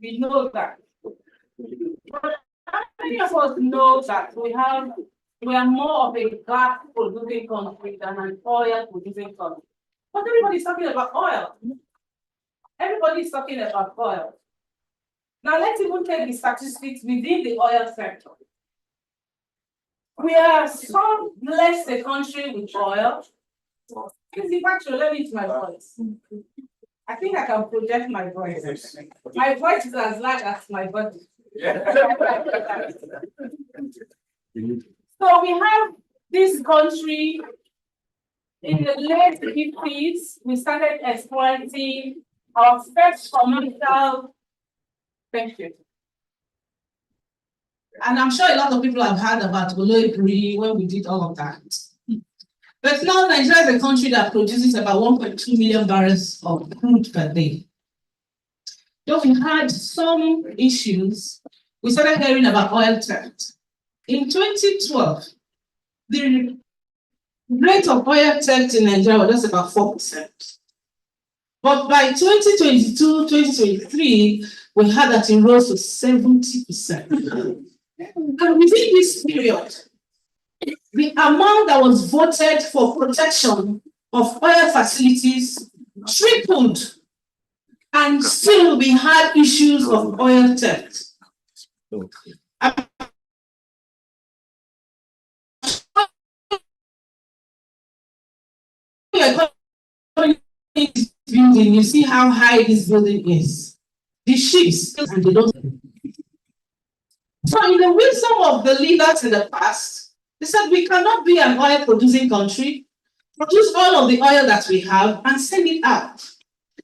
We know that. But many of us know that we are more of a gas producing country than an oil producing country. But everybody's talking about oil. Everybody's talking about oil. Now let's even take the statistics within the oil sector. We are so blessed a country with oil. Please, actually, let me use my voice. I think I can project my voice. My voice is as large as my body. So we have this country in the late 50s. We started exploiting our first commercial. Thank you. And I'm sure a lot of people have heard about Oloibiri when we did all of that. But now Nigeria is a country that produces about 1.2 million barrels of crude per day. Though we had some issues, we started hearing about oil theft. In 2012, the rate of oil theft in Nigeria was just about 4%. But by 2022, 2023, we had that it rose to 70%. And within this period, the amount that was voted for protection of oil facilities tripled, and still we had issues of oil theft. Building, you see how high this building is. The ships and they don't. So in the wisdom of the leaders in the past, they said we cannot be an oil producing country, produce all of the oil that we have and send it out.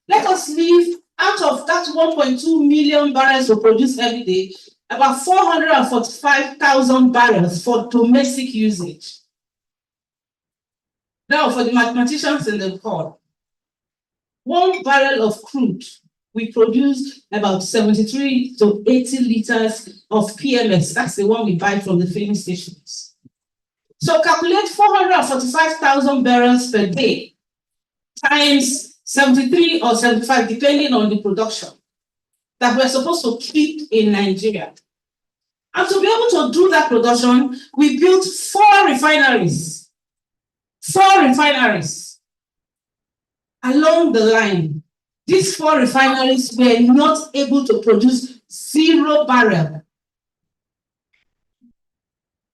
Let us leave out of that 1.2 million barrels we produce every day, about 445,000 barrels for domestic usage. Now for the mathematicians in the hall, 1 barrel of crude, we produce about 73 to 80 liters of PMS. That's the one we buy from the filling stations. So calculate 445,000 barrels per day times 73 or 75, depending on the production that we're supposed to keep in Nigeria. And to be able to do that production, we built 4 refineries. 4 refineries along the line. These 4 refineries were not able to produce 0 barrel.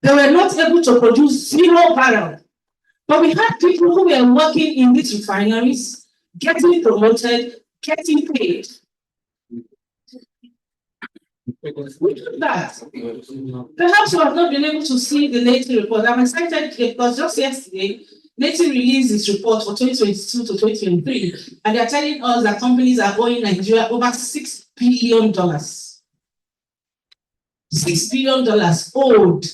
They were not able to produce 0 barrel. But we had people who were working in these refineries, getting promoted, getting paid. We do that. Perhaps you have not been able to see the NATI report. I'm excited because just yesterday, NATI released this report for 2022 to 2023, and they're telling us that companies are owing Nigeria over $6 billion. $6 billion owed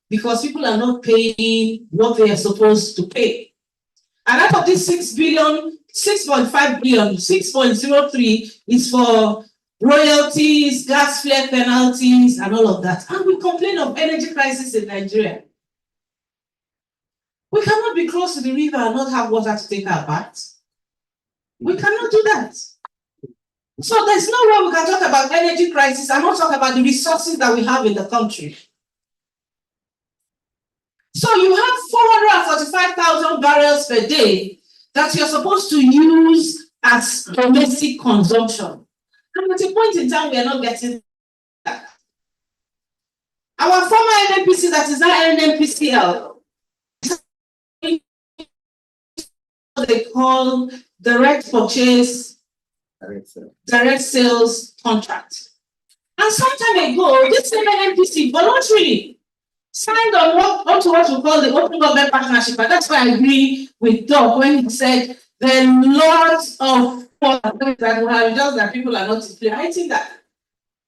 because people are not paying what they are supposed to pay. And out of this 6 billion, 6.5 billion, 6.03 is for royalties, gas flare penalties, and all of that. And we complain of energy crisis in Nigeria. We cannot be close to the river and not have water to take our baths. We cannot do that. So there's no way we can talk about energy crisis and not talk about the resources that we have in the country. So you have 445,000 barrels per day that you're supposed to use as domestic consumption. And at a point in time, we are not getting that. Our former NNPC, that is now NNPCL, they call direct purchase, direct sales contract. And some time ago, this same NNPC voluntarily signed on onto what we call the Open Government Partnership. And that's why I agree with Doc when he said there are lots of that we have, just that people are not implementing that.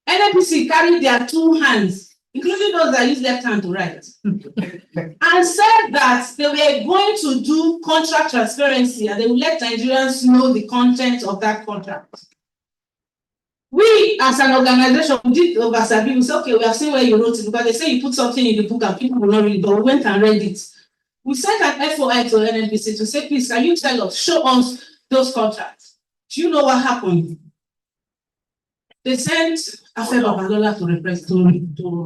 NNPC carried their 2 hands, including those that use left hand to write, and said that they were going to do contract transparency and they will let Nigerians know the content of that contract. We, as an organization, did oversabi. We said, okay, we have seen where you wrote it, because they say you put something in the book and people will not read it, but we went and read it. We sent an FOI to NNPC to say, please, can you tell us, show us those contracts? Do you know what happened? They sent Afe Babalola to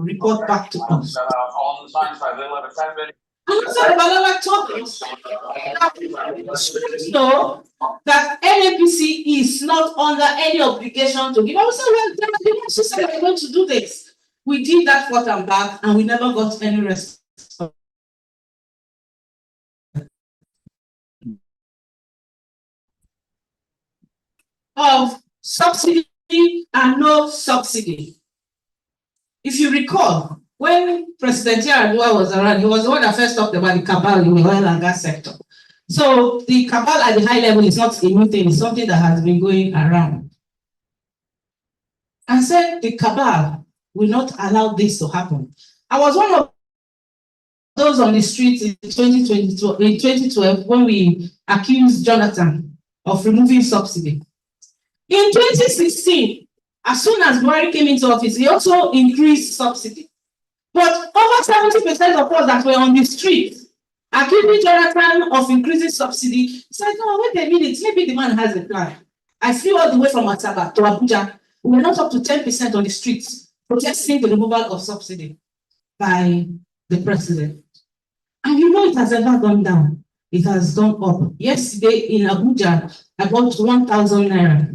report back to us. On the science side, they'll have a 10 minute. Afe Babalola told us know that NAPC is not under any obligation to give. I was saying, well, the nurse said we're going to do this. We did that forth and back, and we never got any response. Of subsidy and no subsidy. If you recall, when President Yar'Adua was around, he was the one that first talked about the cabal in the oil and gas sector. So the cabal at the high level is not a new thing, it's something that has been going around. I said the cabal will not allow this to happen. I was one of those on the streets in 2012 when we accused Jonathan of removing subsidy. In 2016, as soon as Buhari came into office, he also increased subsidy. But over 70% of us that were on the street accusing Jonathan of increasing subsidy, he said, no, wait a minute, maybe the man has a plan. I flew all the way from Asaba to Abuja. We were not up to 10% on the streets protesting the removal of subsidy by the president. And you know it has never gone down. It has gone up. Yesterday in Abuja, I bought 1,000 naira.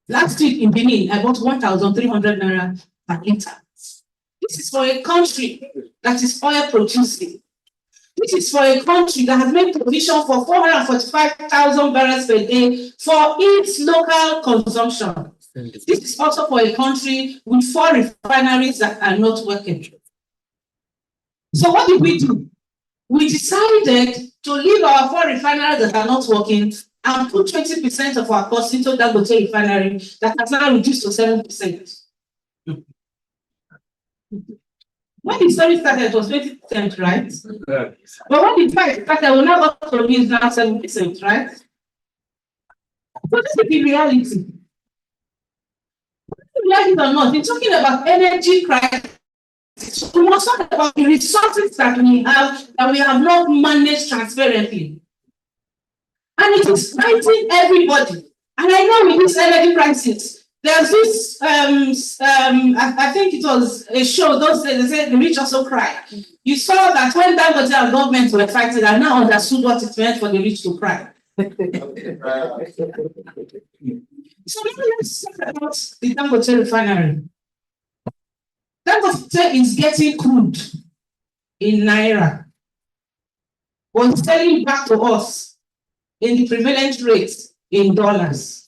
Last week in Benin, I bought 1,300 naira per liter. This is for a country that is oil producing. This is for a country that has made provision for 445,000 barrels per day for its local consumption. This is also for a country with 4 refineries that are not working. So what did we do? We decided to leave our 4 refineries that are not working and put 20% of our cost into Dangote refinery that has now reduced to 7%. When the story started, it was 20%, right? Yeah. But when the fight started, we now got to use now 7%, right? But this is the reality. Like it or not, we're talking about energy crisis. We must talk about the resources that we have not managed transparently. And it is fighting everybody. And I know with this energy crisis, there's this, I think it was a show, they said the rich also cry. You saw that when Dangote and government were fighting, I now understood what it meant for the rich to cry. So let's talk about the Dangote refinery. Dangote is getting crude in Naira, was selling back to us in the prevalent rate in dollars.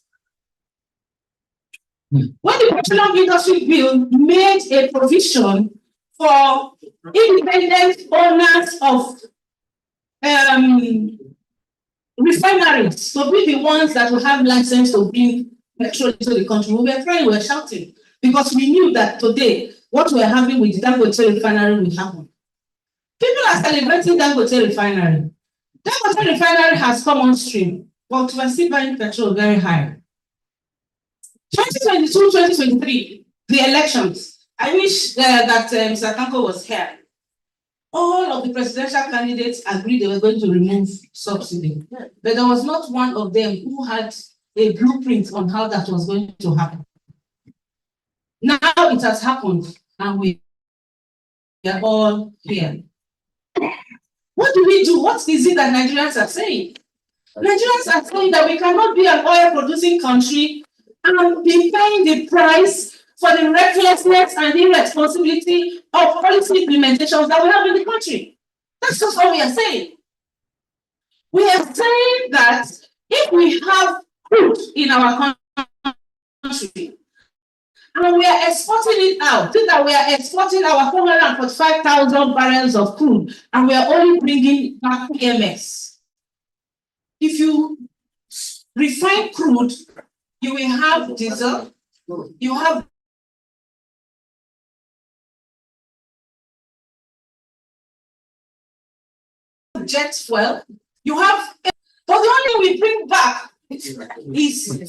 When the petroleum industry bill made a provision for independent owners of refineries to be the ones that will have license to bring petrol into the country, we were crying, we were shouting, because we knew that today what we're having with the Dangote refinery will happen. People are celebrating Dangote refinery. Dangote refinery has come on stream, but we're still buying petrol very high. 2022, 2023, the elections. I wish that Mr. Kanko was here. All of the presidential candidates agreed they were going to remove subsidy, but there was not one of them who had a blueprint on how that was going to happen. Now it has happened, and we are all here. What do we do? What is it that Nigerians are saying? Nigerians are saying that we cannot be an oil-producing country and be paying the price for the recklessness and irresponsibility of policy implementations that we have in the country. That's just what we are saying. We are saying that if we have crude in our country and we are exporting it out, think that we are exporting our 445,000 barrels of crude and we are only bringing back PMS. If you refine crude, you will have diesel, you have jet fuel, you have, but the only we bring back is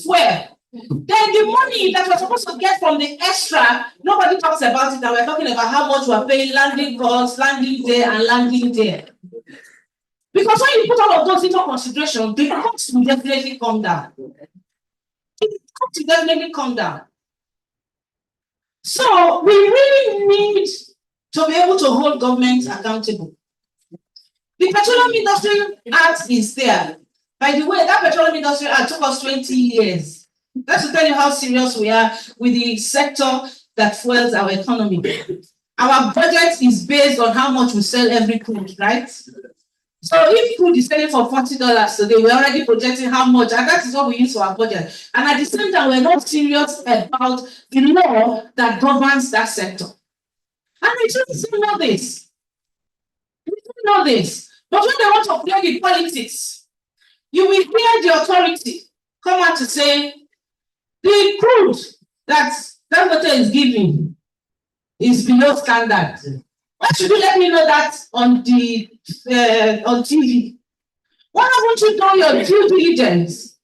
fuel. Then the money that we're supposed to get from the extra, nobody talks about it, and we're talking about how much we're paying landing costs, landing there and landing there. Because when you put all of those into consideration, the cost will definitely come down. The cost will definitely come down. So we really need to be able to hold government accountable. The Petroleum Industry Act is there. By the way, that Petroleum Industry Act took us 20 years. That's to tell you how serious we are with the sector that fuels our economy. Our budget is based on how much we sell every crude, right? So if crude is selling for $40 today, we're already projecting how much, and that is what we use for our budget. And at the same time, we're not serious about the law that governs that sector. And we just know this. We know this. But when they want to play the politics, you will hear the authority come out to say the crude that Dangote is giving is below standard. Why should you let me know that on the on TV? Why haven't you done your due diligence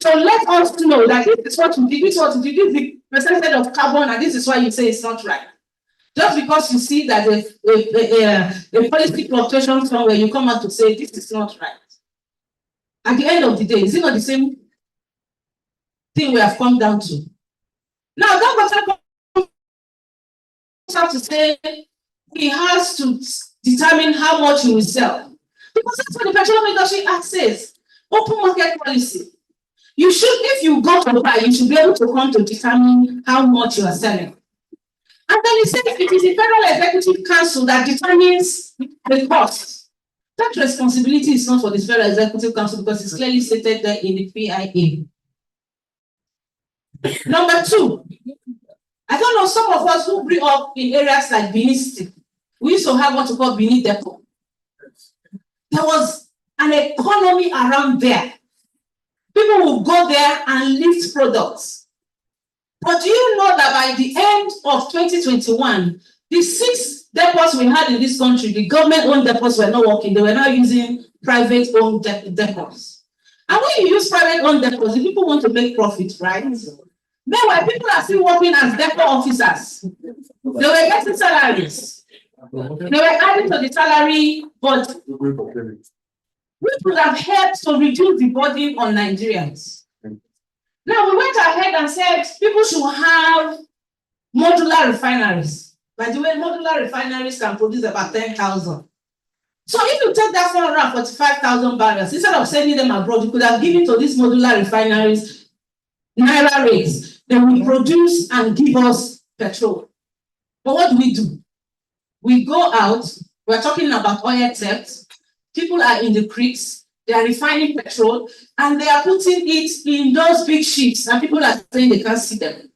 to let us know that this is what you did, this is what you did, this is the percentage of carbon, and this is why you say it's not right? Just because you see that a policy fluctuation somewhere, you come out to say this is not right. At the end of the day, is it not the same thing we have come down to? Now, that have to say he has to determine how much he will sell. Because that's what the Petroleum Industry Act says. Open market policy. You should, if you go to buy, you should be able to come to determine how much you are selling. And then he said it is the Federal Executive Council that determines the cost. That responsibility is not for the Federal Executive Council because it's clearly stated there in the PIA. Number two, I don't know, some of us who grew up in areas like Benin City, we used to have what we call Benin Depot. There was an economy around there. People would go there and lift products. But do you know that by the end of 2021, the 6 depots we had in this country, the government-owned depots were not working. They were now using private-owned depots. And when you use private-owned depots, the people want to make profit, right? Meanwhile, people are still working as depot officers. They were getting salaries. They were adding to the salary, but we could have helped to reduce the burden on Nigerians. Now, we went ahead and said people should have modular refineries. By the way, modular refineries can produce about 10,000. So if you take that 445,000 barrels, instead of sending them abroad, you could have given to these modular refineries naira rates. They will produce and give us petrol. But what do? We go out, we're talking about oil theft. People are in the creeks, they are refining petrol, and they are putting it in those big ships, and people are saying they can't see them.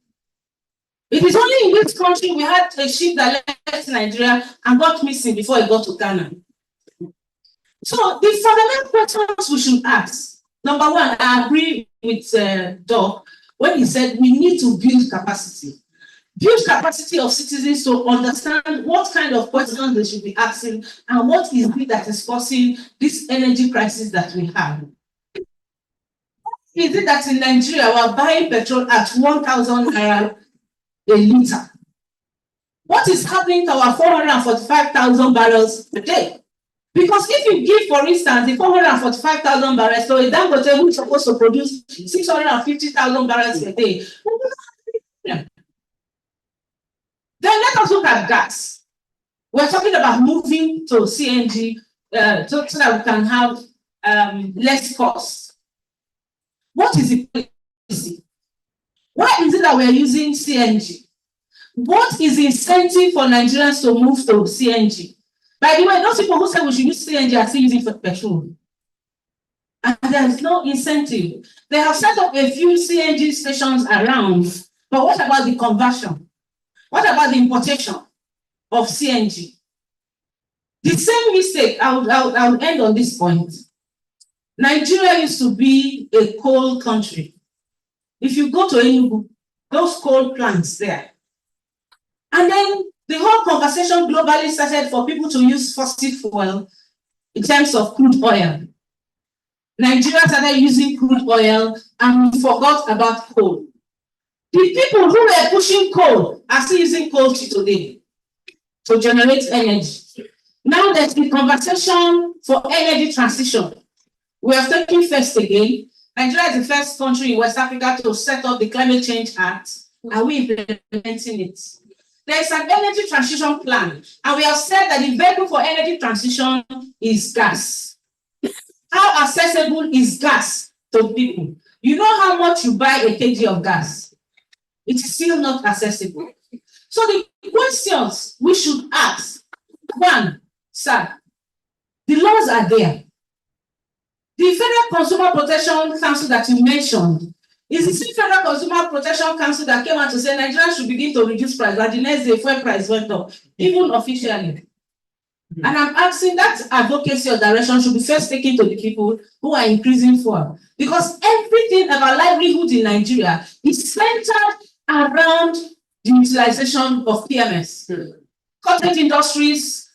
It is only in this country we had a ship that left Nigeria and got missing before it got to Ghana. So the fundamental questions we should ask. Number one, I agree with Doc when he said we need to build capacity. Build capacity of citizens to understand what kind of questions they should be asking and what is it that is causing this energy crisis that we have. Is it that in Nigeria we are buying petrol at 1,000 naira a liter? What is happening to our 445,000 barrels per day? Because if you give, for instance, the 445,000 barrels, so a Dangote who is supposed to produce 650,000 barrels a day, then let us look at gas. We're talking about moving to CNG so that we can have less cost. What is the policy? Why is it that we're using CNG? What is the incentive for Nigerians to move to CNG? By the way, those people who say we should use CNG are still using for petrol. And there is no incentive. They have set up a few CNG stations around, but what about the conversion? What about the importation of CNG? The same mistake, I'll end on this point. Nigeria used to be a coal country. If you go to Enugu, those coal plants there. And then the whole conversation globally started for people to use fossil fuel in terms of crude oil. Nigeria started using crude oil and we forgot about coal. The people who were pushing coal are still using coal today to generate energy. Now there's the conversation for energy transition. We are taking first again. Nigeria is the first country in West Africa to set up the Climate Change Act. Are we implementing it? There is an energy transition plan, and we have said that the vehicle for energy transition is gas. How accessible is gas to people? You know how much you buy a kg of gas? It's still not accessible. So the questions we should ask, one, sir, the laws are there. The Federal Consumer Protection Council that you mentioned is the same Federal Consumer Protection Council that came out to say Nigeria should begin to reduce price, but the next day fuel price went up, even officially. And I'm asking that advocacy or direction should be first taken to the people who are increasing fuel, because everything about livelihood in Nigeria is centered around the utilization of PMS. Cottage industries,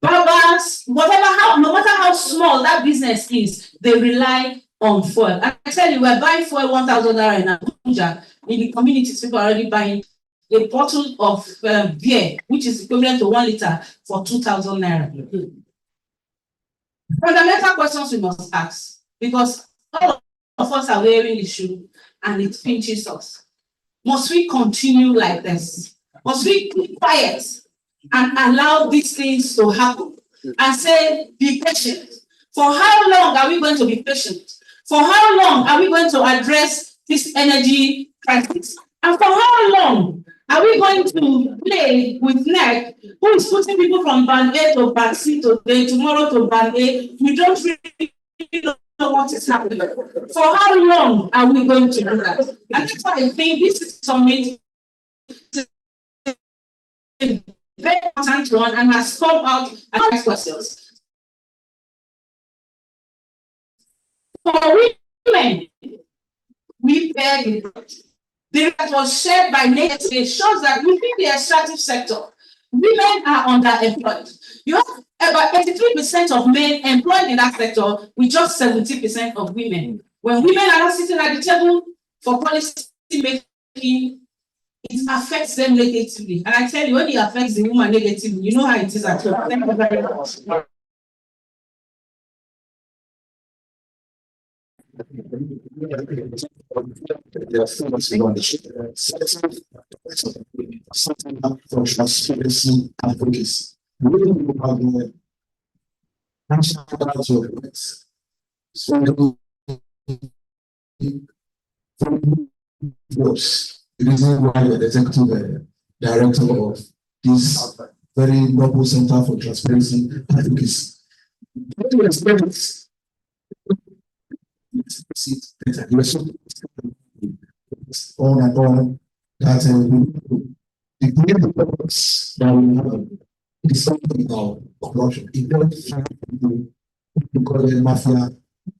barbers, whatever, no matter how small that business is, they rely on fuel. I tell you, we're buying fuel 1,000 naira in Abuja. In the communities, people are already buying a bottle of beer, which is equivalent to 1 liter, for 2,000 naira. Fundamental questions we must ask, because all of us are wearing the shoe and it pinches us. Must we continue like this? Must we keep quiet and allow these things to happen and say, be patient? For how long are we going to be patient? For how long are we going to address this energy crisis? And for how long are we going to play with NEC, who is putting people from band A to band C today, tomorrow to band A? We don't really know what is happening. For how long are we going to do that? And that's why I think this is something very important one and has come out and asked questions. For women, we bear the data that was shared by NET shows that within the extractive sector, women are underemployed. You have about 83% of men employed in that sector with just 70% of women. When women are not sitting at the table for policy making, it affects them negatively. And I tell you, when it affects the woman negatively, you know how it is at home. Thank you very much. There are things we want to share. Setting up for transparency and advocacy. Really, we have the national rights. So, from the reason why the executive director of this very noble center for transparency and advocacy. On and on that the great purpose that we have is something about corruption. It doesn't you call them mafia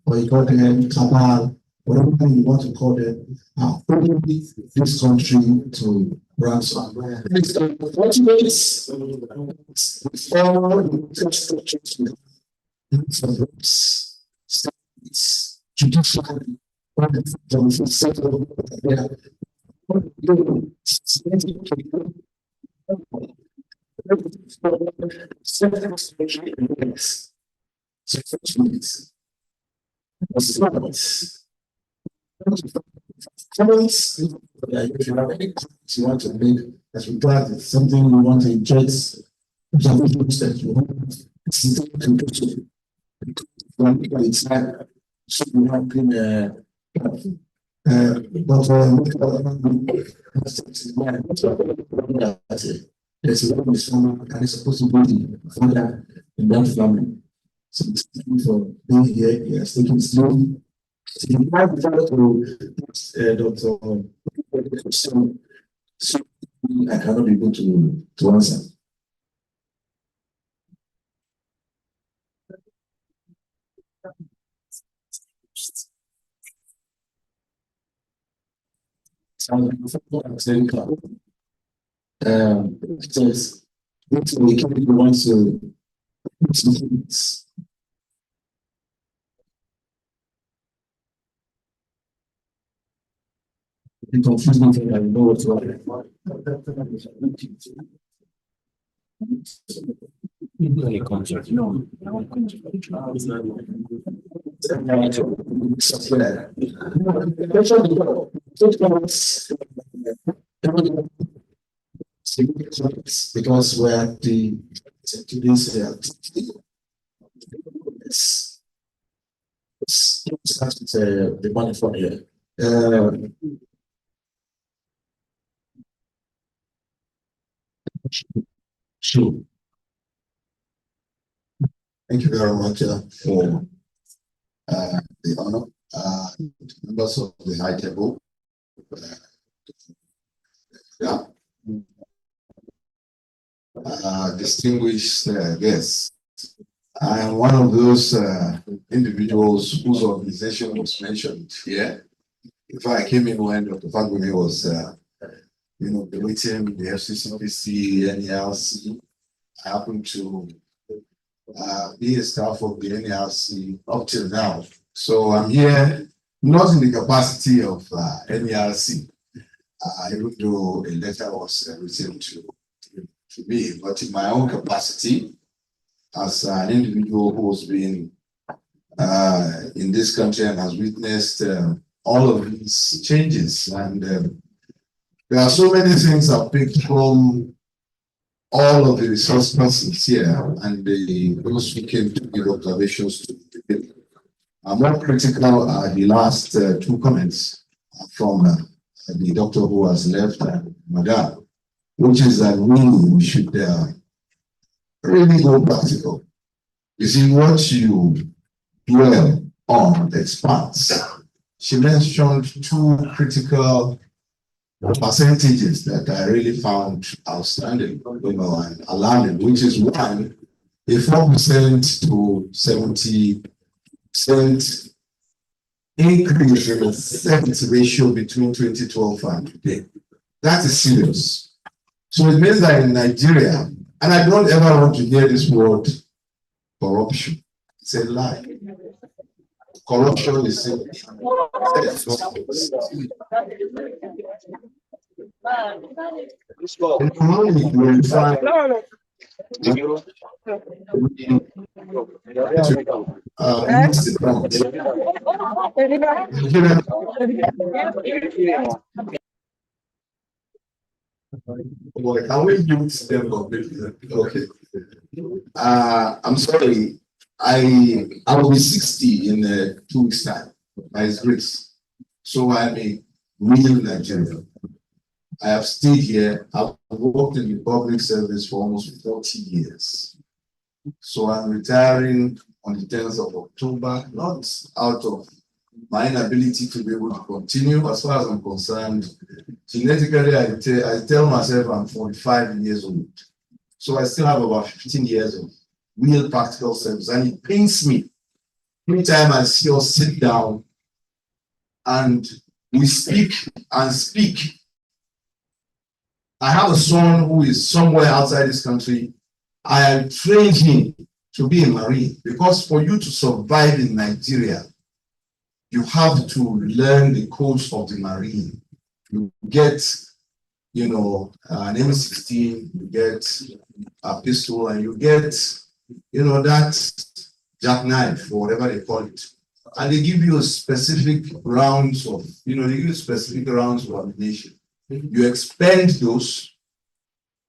or you call them cabal, whatever you want to call them, are only this country to ransom. It's unfortunate with all the structures we have, it's judicially comments, if you have any comments you want to make as regards something you want to inject, that you want it's like so we have been there's a lot of someone and it's supposed to be the father in that family. So thank you for being here. Yes, taking it slowly. So you have to Dr. So I cannot be able to answer. It says we want to be confusing thing I know what's right. Because we're at the today's the money from here. Sure. Thank you very much for the honor. Members of the high table. Distinguished guests. I am one of those individuals whose organization was mentioned here. In fact, I came in when Dr. Fagbemi was, debating the FCCPC, NERC. I happen to be a staff of the NERC up till now. So I'm here not in the capacity of NERC, even though a letter was written to me, but in my own capacity as an individual who has been in this country and has witnessed all of these changes. And there are so many things I've picked from all of the resource persons here and those who came to give observations to the more critical are the last two comments from the doctor who has left, Madam, which is that we should really go practical. You see, what you dwell on expands. She mentioned two critical percentages that I really found outstanding, and alarming, which is one, a 4% to 70% increase in the sex ratio between 2012 and today. That is serious. So it means that in Nigeria, and I don't ever want to hear this word corruption. It's a lie. Corruption is a can we use them completely? Okay. I'm sorry. I will be 60 in 2 weeks' time by His grace. So I'm a real Nigerian. I have stayed here. I've worked in the public service for almost 40 years. So I'm retiring on the 10th of October, not out of my inability to be able to continue. As far as I'm concerned, genetically, I tell myself I'm 45 years old. So I still have about 15 years of real practical service. And it pains me every time I see us sit down and we speak and speak. I have a son who is somewhere outside this country. I have trained him to be a Marine because for you to survive in Nigeria, you have to learn the codes of the Marine. You get, an M16, you get a pistol, and you get, that jackknife or whatever they call it. And they give you specific rounds of, ammunition. You expend those,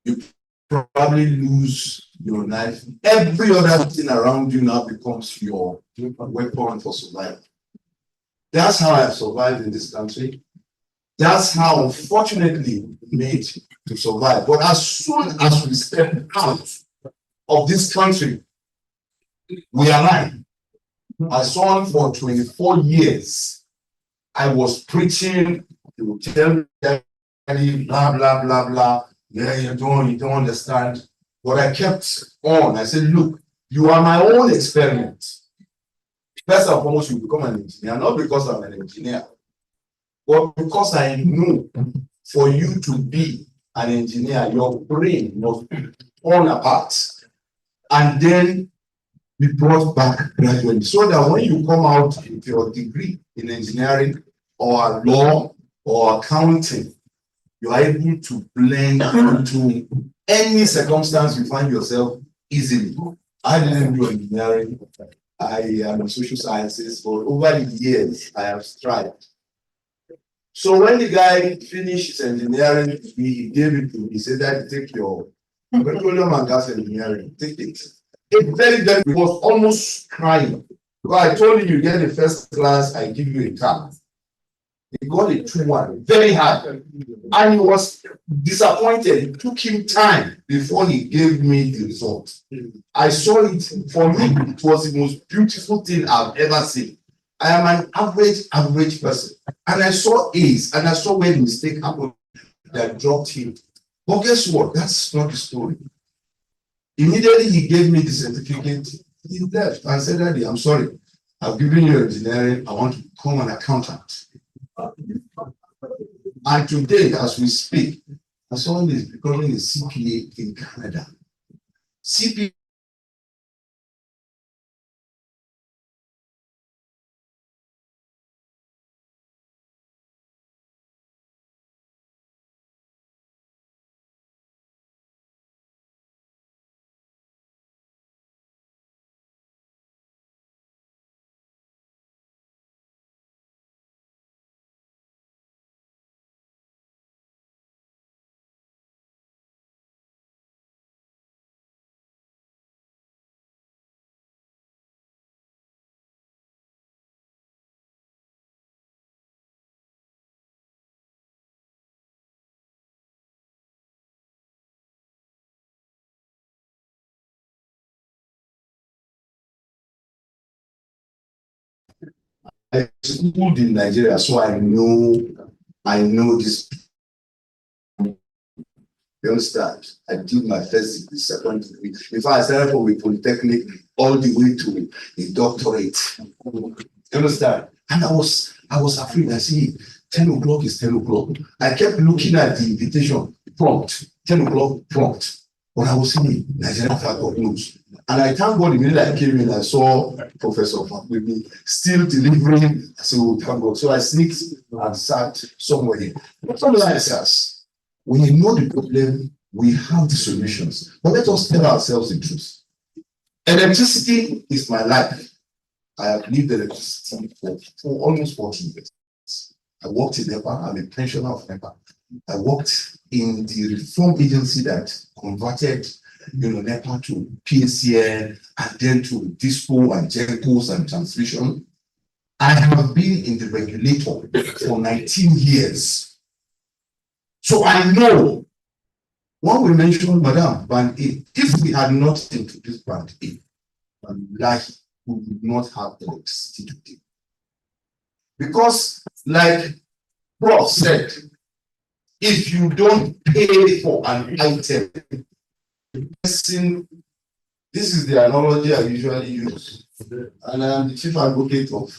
you probably lose your knife. Every other thing around you now becomes your weapon for survival. That's how I've survived in this country. That's how, unfortunately, we made to survive. But as soon as we step out of this country, we are lying. My son, for 24 years, I was preaching, he would tell me, blah, blah, blah, blah. Yeah, you don't understand. But I kept on. I said, look, you are my own experiment. First and foremost, you become an engineer, not because I'm an engineer, but because I know for you to be an engineer, your brain must be torn apart and then be brought back gradually. So that when you come out with your degree in engineering or law or accounting, you are able to blend into any circumstance you find yourself easily. I didn't do engineering. I am in social sciences. For over the years, I have strived So when the guy finished his engineering, he gave it to me. He said, "That take your petroleum and gas engineering, take it." It very he was almost crying. Because I told him, you get the first class, I give you a car. He got a 2-1, very hard. And he was disappointed. It took him time before he gave me the result. I saw it. For me, it was the most beautiful thing I've ever seen. I am an average person. And I saw A's, and I saw where the mistake happened that dropped him. But guess what? That's not the story. Immediately he gave me the certificate. He left and said, "Daddy, I'm sorry. I've given you engineering. I want to become an accountant." And today, as we speak, my son is becoming a CPA in Canada. CPA. I schooled in Nigeria, so I know this. You understand? I did my first degree, second degree. In fact, I started from a polytechnic all the way to a doctorate. You understand? And I was afraid. I see 10 o'clock is 10 o'clock. I kept looking at the invitation prompt, 10 o'clock prompt. But I was seeing Nigerian flag of news. And I thank God the minute I came in, I saw Professor with me still delivering. I said, "Oh, thank God." So I sneaked and sat somewhere here. But some answers, when you know the problem, we have the solutions. But let us tell ourselves the truth. Electricity is my life. I have lived electricity for almost 40 years. I worked in NEPA. I'm a pensioner of NEPA. I worked in the reform agency that converted, NEPA to PACN and then to DISCO and GENCOs and transmission. I have been in the regulator for 19 years. So I know when we mentioned Madam Band A, if we had not introduced Band A, we would not have electricity today. Because, like Prof said, if you don't pay for an item, this is the analogy I usually use. And I am the chief advocate of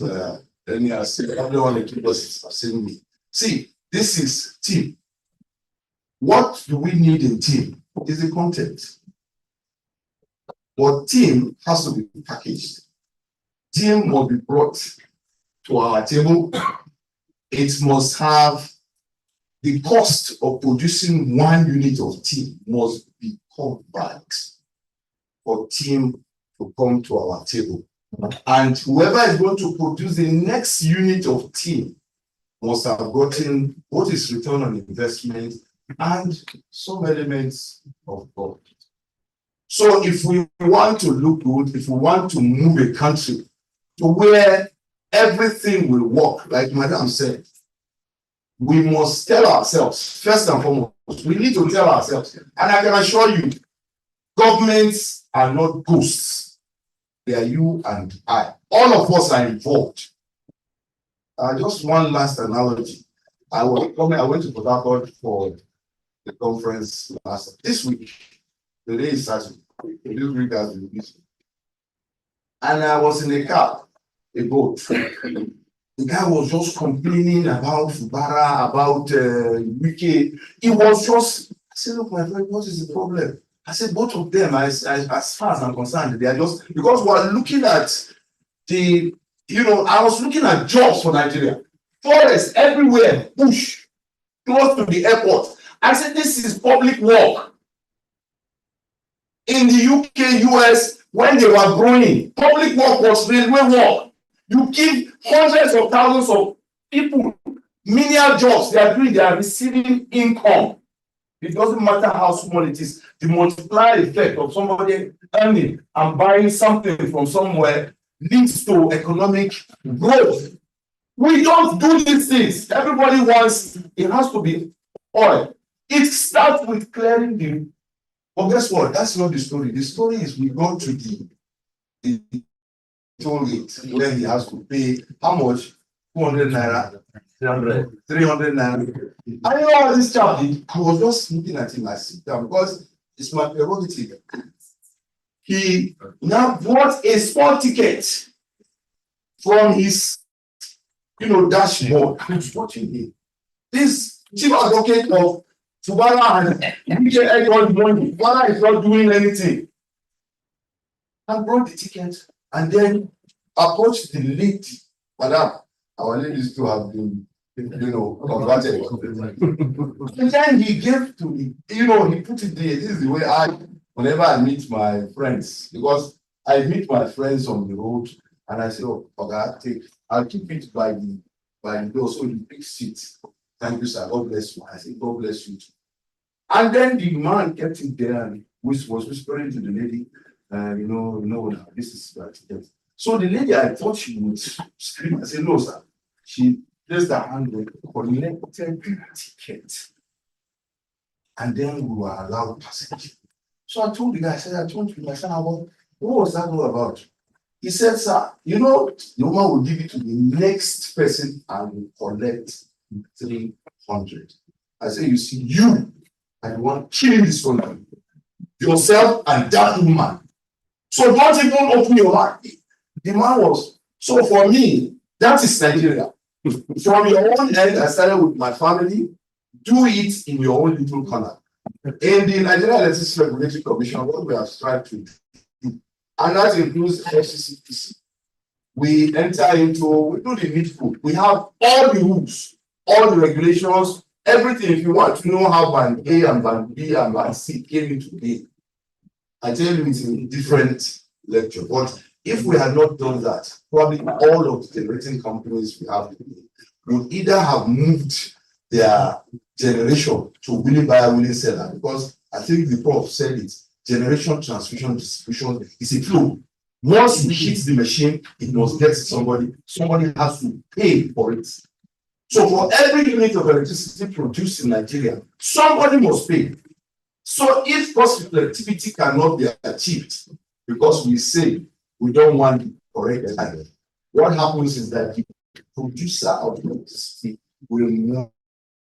NERC. Everyone in Kibos have seen me. See, this is team. What do we need in team? Is the content. But team has to be packaged. Team must be brought to our table. It must have the cost of producing 1 unit of team must be covered for team to come to our table. And whoever is going to produce the next unit of team must have gotten what is return on investment and some elements of profit. So if we want to look good, if we want to move a country to where everything will work, like Madam said, we must tell ourselves, first and foremost, we need to tell ourselves, and I can assure you, governments are not ghosts. They are you and I. All of us are involved. Just one last analogy. I went to Port Harcourt for the conference this week. The day is Saturday. And I was in a car, a boat. The guy was just complaining about Fubara, about Wiki. It was just, I said, "Look, my friend, what is the problem?" I said, "Both of them, as far as I'm concerned, they are just, because we're looking at I was looking at jobs for Nigeria. Forest everywhere, bush, close to the airport. I said, this is public work. In the UK, US, when they were growing, public work was railway work. You give hundreds of thousands of people Menial jobs they are doing, they are receiving income. It doesn't matter how small it is. The multiplier effect of somebody earning and buying something from somewhere leads to economic growth. We don't do these things. Everybody wants, it has to be oil. It starts with clearing the. But guess what? That's not the story. The story is we go to the toll gate where he has to pay how much? 200 naira. 300 naira. I know what this chap did. I was just looking at him as sit down because it's my prerogative. He now bought a small ticket from his, dashboard. I was watching him. This chief advocate of Fubara and we get everyone money. Fubara is not doing anything. I brought the ticket and then approached the lady. Madam, our ladies too have been, converted. And then he gave to me, he put it there. This is the way whenever I meet my friends, because I meet my friends on the road and I say, oh, okay, I'll keep it by the door so you pick seat. Thank you, sir. God bless you. I say, God bless you too. And then the man kept it there and was whispering to the lady, this is that. So the lady, I thought she would scream. I said, no, sir. She placed her hand on, collected the ticket. And then we were allowed passage. So I told the guy, I said, what was that all about? He said, sir, the woman will give it to the next person and will collect 300. I said, you see, you are the one killing this woman. Yourself and that woman. So don't even open your mouth. The man was, so for me, that is Nigeria. From your own end, I started with my family. Do it in your own little corner. In the Nigeria Electricity Regulatory Commission, what we have strived to do, and that includes FCCPC, we enter into, we do the needful. We have all the rules, all the regulations, everything. If you want to know how band A and band B and band C came into play, I tell you it's in different lecture. But if we had not done that, probably all of the generating companies we have today would either have moved their generation to willing buyer, willing seller, because I think the prof said it, generation, transmission, distribution is a flow. Once you hit the machine, it must get to somebody. Somebody has to pay for it. So for every unit of electricity produced in Nigeria, somebody must pay. So if cost productivity cannot be achieved, because we say we don't want the correct time, what happens is that the producer of electricity will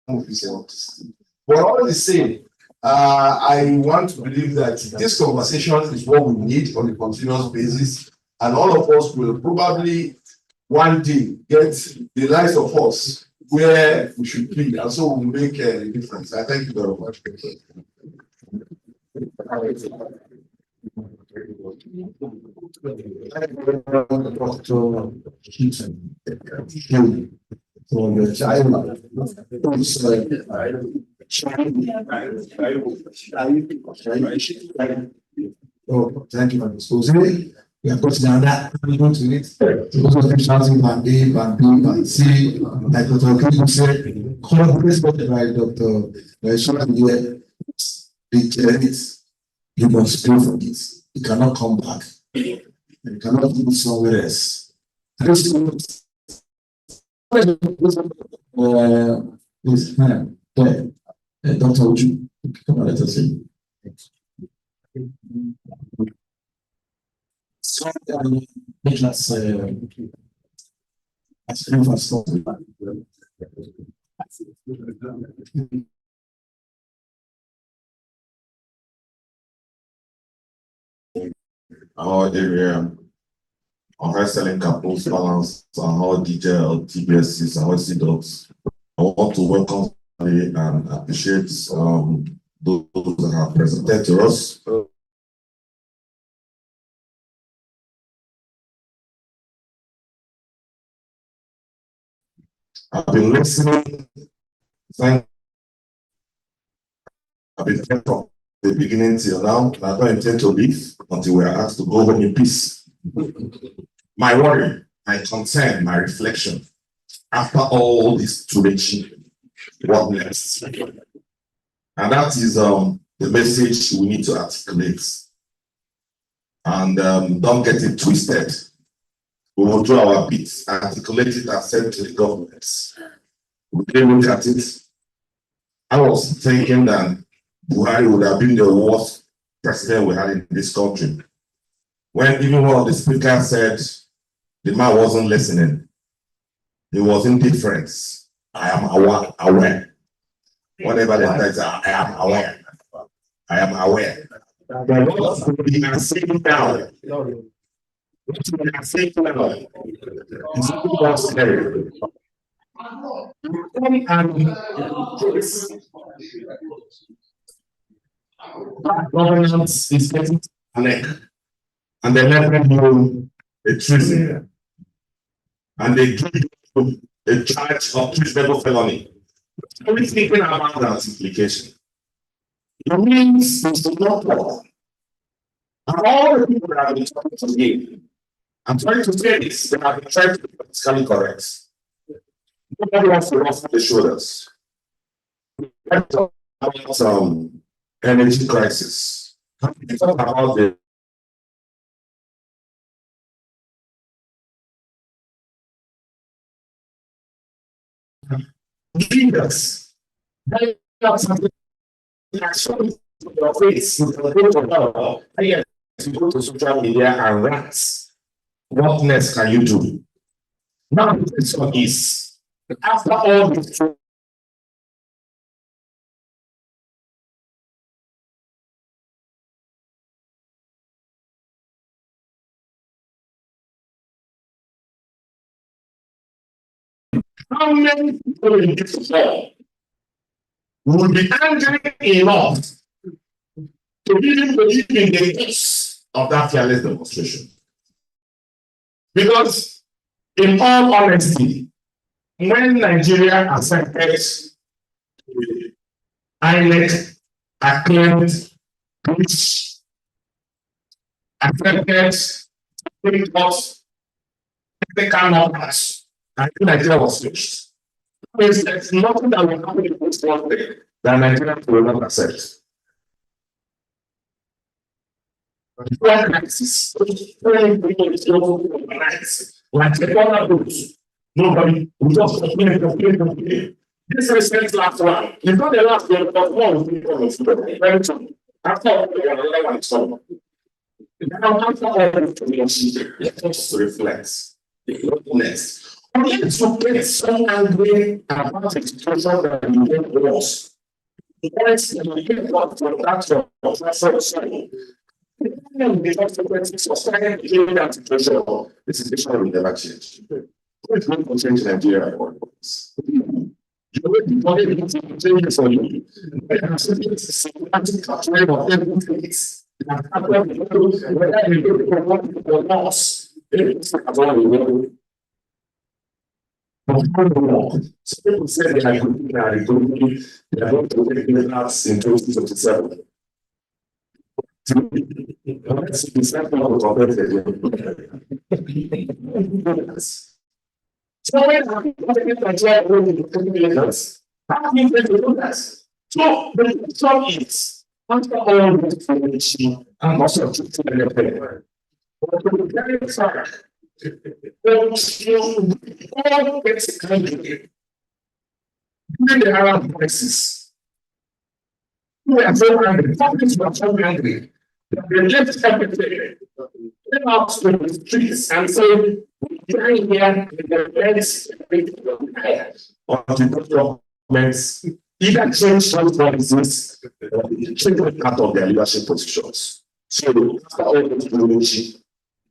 move his electricity. But all the same, I want to believe that this conversation is what we need on a continuous basis, and all of us will probably one day get the likes of us where we should be, and so we'll make a difference. I thank you very much. Dr. Keaton, for the child. Oh, thank you for disposing. We have got down that we go to it. Because of the shouting band A, band B, band C, like Dr. Keaton said, confidence by Dr. Here, you must pay for this. You cannot come back. You cannot do it somewhere else. This Dr. Uju, come on, let us see. So, make us as brief as possible. Our area on high selling capital balance and how detailed TBS is and what it does. I want to welcome and appreciate those that have presented to us. I've been listening. I've been from the beginning till now. I don't intend to leave until we are asked to go home in peace. My worry, my concern, my reflection after all this to reach what next? And that is the message we need to articulate. And don't get it twisted. We will do our bit, articulate it and send to the governments. We can look at it. I was thinking that Buhari would have been the worst president we had in this country. When even one of the speakers said the man wasn't listening, he was indifferent. I am aware. Whatever the text, I am aware. I am aware. The Lord will be sitting down. It's not scary. Governance is getting a neck, and they never know a treason, and they give you a charge of treasonable felony. Only thinking about that implication. It means it's not law. And all the people that have been talking to me, I'm trying to say this, they have been trying to be politically correct. Nobody wants to rest on the shoulders. Let's talk about energy crisis. Let's talk about the leaders. They have something action to your face. You go to social media and rant. What next can you do? Now the question is, after all this, how many people in this world will be angry enough to even believe in the use of that fearless demonstration? Because, in all honesty, when Nigeria accepted INEC acclaimed which accepted technical numbers, I think Nigeria was finished. There's nothing that will happen in this one thing that Nigeria will not accept. Crisis, like the corner boots. Nobody will just complain. This recent last one, it's not the last one, but one very true. After all, another one is over. Now, after all, let us reflect. Next. Unless you get so angry about the situation that you get worse, once you get what from that your this situation will never change. It's not going to change Nigeria at all. You will be wanting to change for you. But I'm saying it's a systematic control of everything. Whether you do it or not, it's as well you will. So people say they are going to take the class in 2027. It's not going to so when how do you do that? So the question is, after all this information, and also to very far, all gets angry. During the Arab crisis, we are so angry, families were so angry, they left everything, came out to the streets and said, trying here with the best or the governments either change some policies or change part of their leadership positions. So after all this information,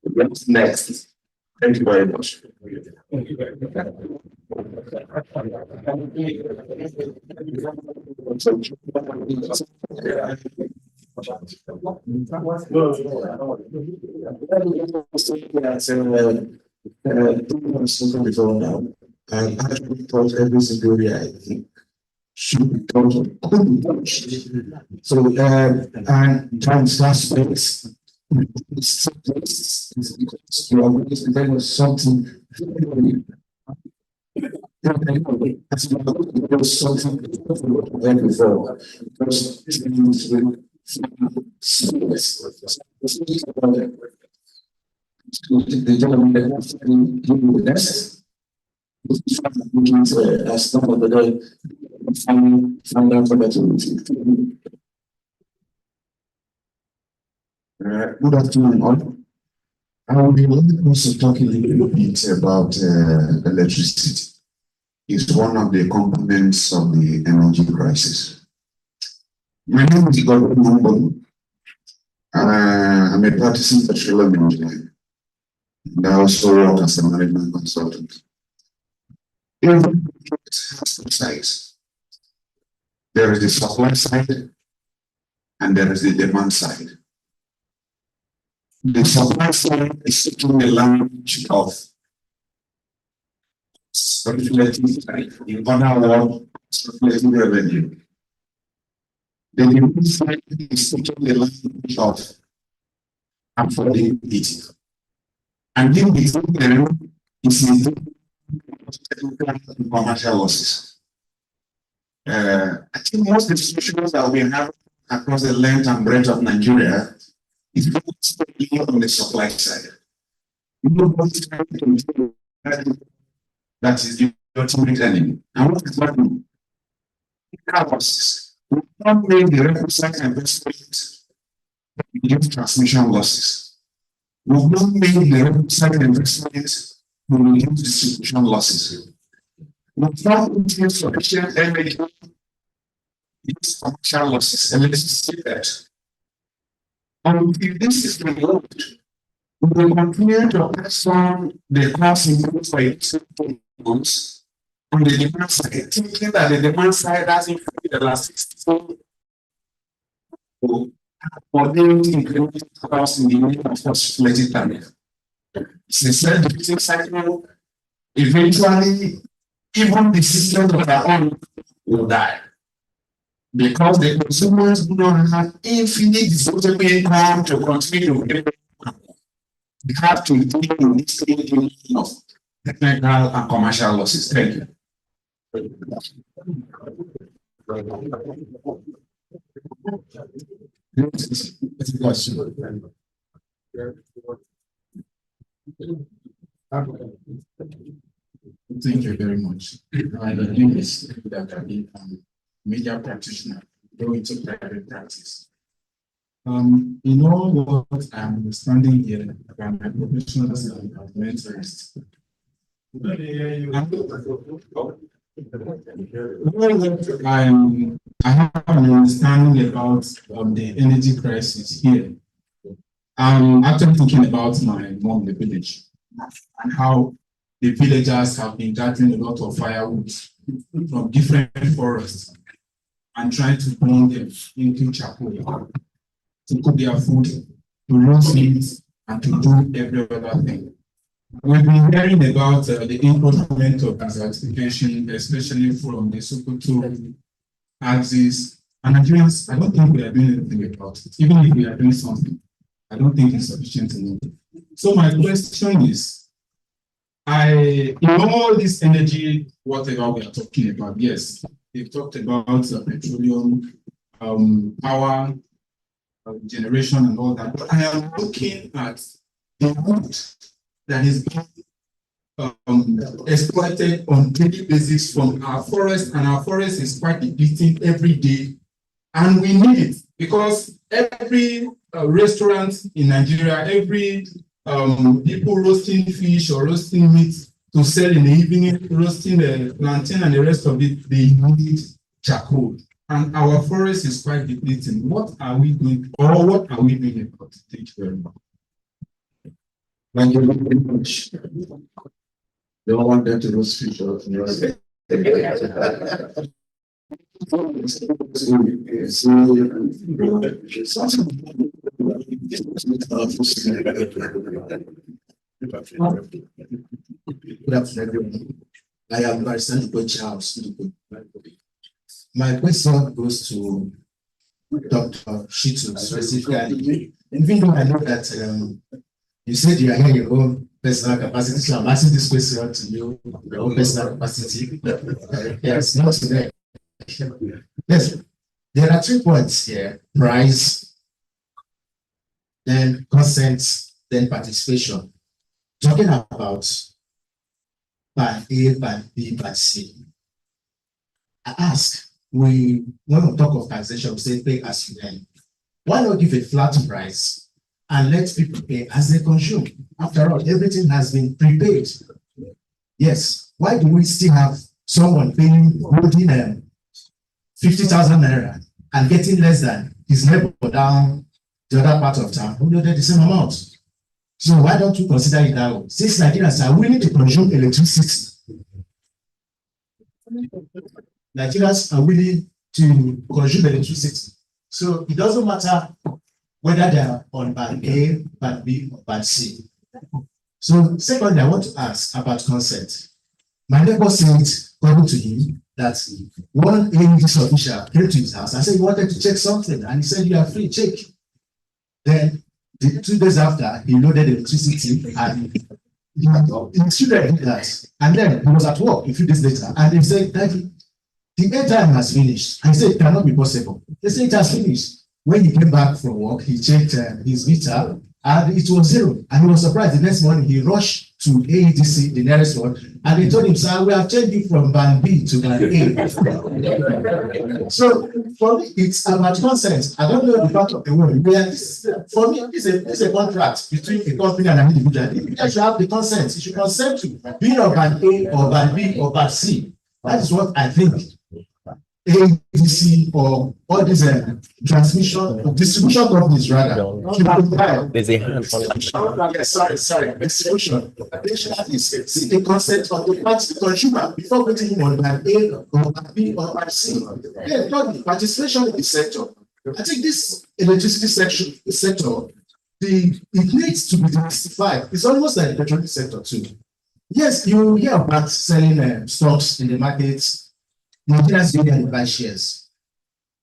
what's next? Thank you very much. Thank you very before now, and actually thought every single year I think should be taught could be touched. So and times last space is because you are going to develop something That's something before. Because the gentleman that wants to do this. That's not what the find out about it. Good afternoon, all. I will be also talking a little bit about electricity. It's one of the components of the energy crisis. My name is Gordon Mumbo. I'm a practicing petroleum engineer, and I also work as a management consultant. Every project has two sides. There is the supply side and there is the demand side. The supply side is seeking the language of in other words, reflecting revenue. The demand side is seeking the language of affordability. And in between them is commercial losses. I think most discussions that we have across the length and breadth of Nigeria is focused on the supply side. Nobody's trying to control that is the ultimate enemy. And what is happening? Losses. We don't make the requisite investment to reduce transmission losses. We don't make the requisite investment to reduce distribution losses. We don't put sufficient energy use commercial losses, and let's see that. If this is removed, we will continue to pass on the cost increase for existing homes on the demand side, thinking that the demand side has increased the last 6 months. For them to increase costs in the name of postulated tariff. It's a self-defeating cycle. Eventually, even the system of our own will die. Because the consumers do not have infinite disposable income to continue to pay. We have to deal with this thing of technical and commercial losses. Thank you. Thank you very much. My name is Advocacy, media practitioner, going to private practice. In all what I'm understanding here about my professional mentorist, I have an understanding about the energy crisis here. I'm actually thinking about my mom, the village, and how the villagers have been gathering a lot of firewood from different forests and trying to burn them into charcoal to cook their food, to roast meat, and to do every other thing. We've been hearing about the encroachment of desertification, especially from the Sokoto axis. And Nigerians, I don't think we are doing anything about it. Even if we are doing something, I don't think it's sufficient enough. So my question is, in all this energy, whatever we are talking about, yes, they've talked about petroleum, power, generation and all that, but I am looking at the wood that is being exploited on daily basis from our forest, and our forest is quite depleting every day, and we need it because every restaurant in Nigeria, every people roasting fish or roasting meat to sell in the evening, roasting the plantain and the rest of it, they need charcoal. And our forest is quite depleting. What are we doing, or what are we doing about it? Thank you very much. Thank you very much. They don't want them to roast fish or Good afternoon. I am Barrister Charles. My question goes to Dr. Shitu specifically. Even though I know that you said you are here your own personal capacity. So I'm asking this question to you, your own personal capacity. Yes, not today. Yes, there are 3 points here: price, then consent, then participation. Talking about part A, part B, part C. I ask, when we talk of taxation, we say pay as you earn. Why not give a flat price and let people pay as they consume? After all, everything has been prepaid. Yes. Why do we still have someone paying holding 50,000 naira and getting less than his neighbor down the other part of town who loaded the same amount? So why don't we consider it that way? Since Nigerians are willing to consume electricity, Nigerians are willing to consume electricity. So it doesn't matter whether they are on band A, band B, or band C. So secondly, I want to ask about consent. My neighbor said, according to him, that one AEDC official came to his house and said he wanted to check something, and he said, "You are free, check." Then 2 days after, he loaded electricity and his children did that. And then he was at work a few days later, and he said, "Daddy, the airtime has finished." I said, "It cannot be possible." They said, "It has finished." When he came back from work, he checked his meter and it was 0. And he was surprised. The next morning, he rushed to AEDC, the nearest one, and they told him, "Sir, we have changed it from band B to band A." So for me, it's about consent. I don't know the part of the world where for me, it's a contract between a company and an individual. You should have the consent. You should consent to be on band A or band B or band C. That is what I think. ADC or all these transmission or distribution companies rather. There's a hand. Yes, sorry. Distribution. They should at least see the consent of the consumer before putting him on band A or band B or band C. Yeah, thirdly, participation in the sector. I think this electricity sector, it needs to be justified. It's almost like the petroleum sector too. Yes, you hear about selling stocks in the markets. Nigerians go there and buy shares.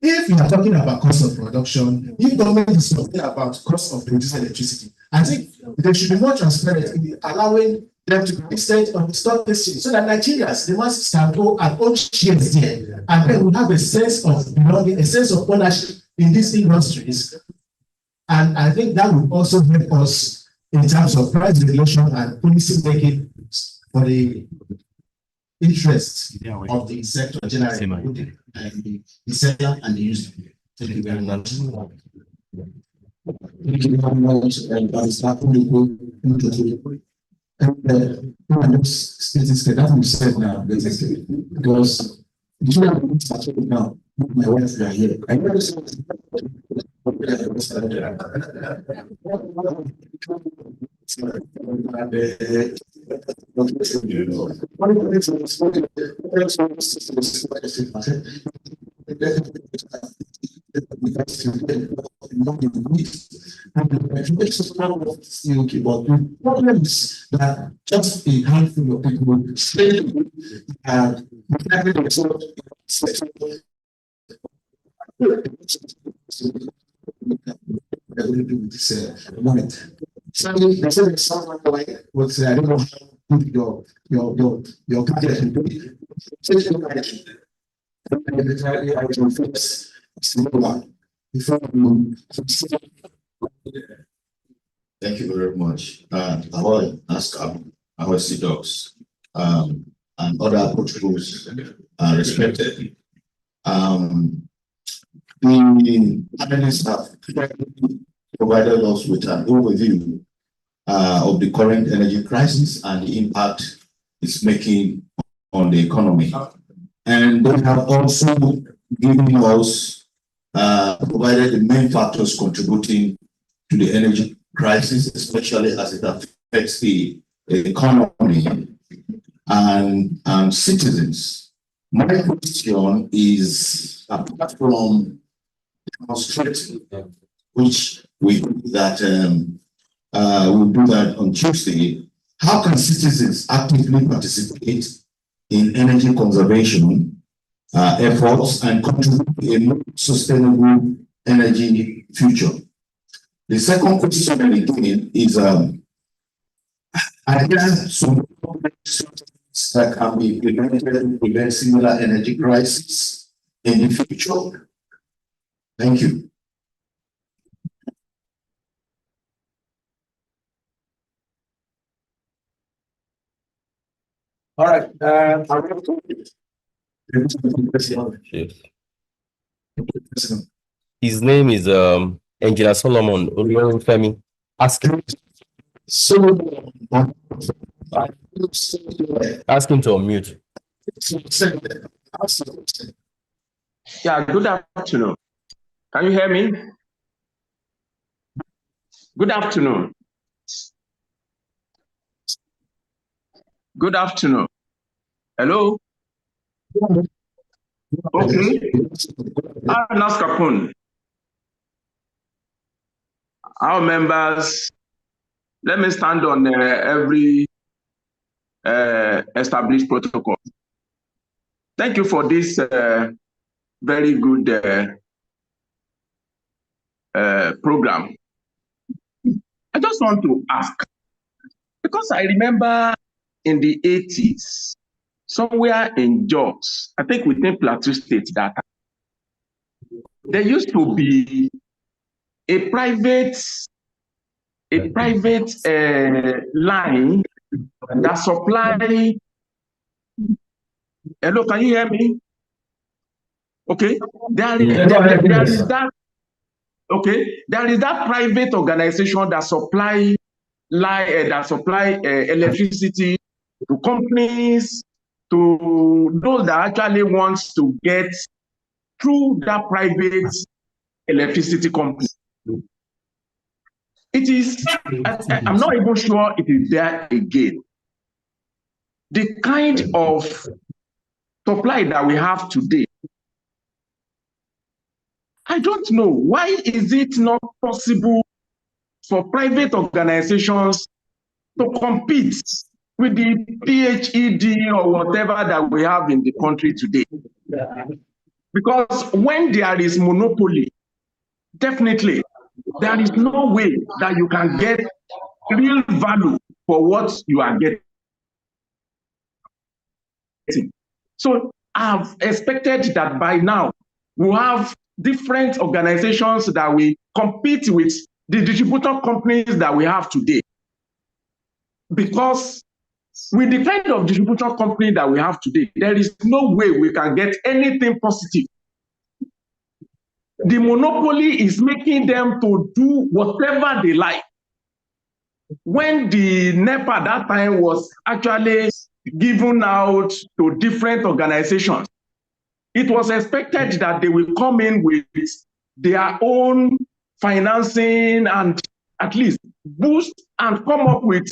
If you are talking about cost of production, if government is talking about cost of producing electricity, I think they should be more transparent in allowing them to be listed on the stock exchange so that Nigerians, the masses, can go and own shares there, and then we have a sense of belonging, a sense of ownership in these industries. And I think that will also help us in terms of price regulation and policy making for the interests of the sector generally, and the seller and the user. Thank you very much. Thank you very much. And that we said now, basically, because now, my wife are here. I never said problems that just a handful of people stay moment. So they said someone like would say, "I don't know how good your gadget can be." I will fix similar before Thank you very much. I will ask our CDOCs and other protocols are respected. The analysts have provided us with an overview of the current energy crisis and the impact it's making on the economy. And they have also given us, provided the main factors contributing to the energy crisis, especially as it affects the economy and citizens. My question is, apart from demonstrating, which we do that we'll do that on Tuesday, how can citizens actively participate in energy conservation efforts and contribute to a more sustainable energy future? The second question again is Are there some that can be implemented to prevent similar energy crisis in the future? Thank you. All right, His name is Engineer Solomon Olufemi. Ask him to unmute. Yeah, good afternoon. Can you hear me? Good afternoon. Good afternoon. Hello? Okay. Anas Kapun. Our members, let me stand on every established protocol. Thank you for this very good program. I just want to ask, because I remember in the 80s, somewhere in Jos, I think within Plateau State, that there used to be a private line that supply. Hello, can you hear me? Okay, there is that. Okay, there is that private organization that supply electricity to companies, to those that actually wants to get through that private electricity company. It is, I'm not even sure it is there again. The kind of supply that we have today, I don't know, why is it not possible for private organizations to compete with the PHED or whatever that we have in the country today? Because when there is monopoly, definitely there is no way that you can get real value for what you are getting. So I've expected that by now we'll have different organizations that will compete with the distributor companies that we have today. Because with the kind of distributor company that we have today, there is no way we can get anything positive. The monopoly is making them to do whatever they like. When the NEPA that time was actually given out to different organizations, it was expected that they will come in with their own financing and at least boost and come up with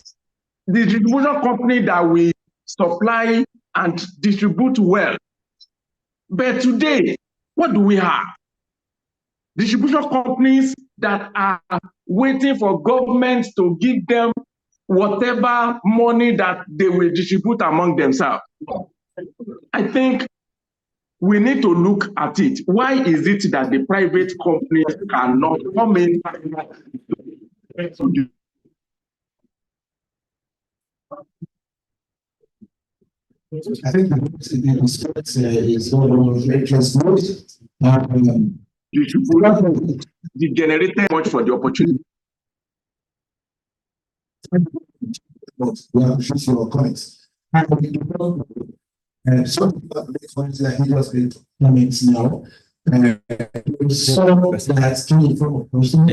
the distribution company that will supply and distribute well. But today, what do we have? Distribution companies that are waiting for government to give them whatever money that they will distribute among themselves. I think we need to look at it. Why is it that the private companies cannot come in? I think the response is very transparent. You should put the generator much for the opportunity. We appreciate your comments. Some people make comments that he just made comments now. Some that came in from a person,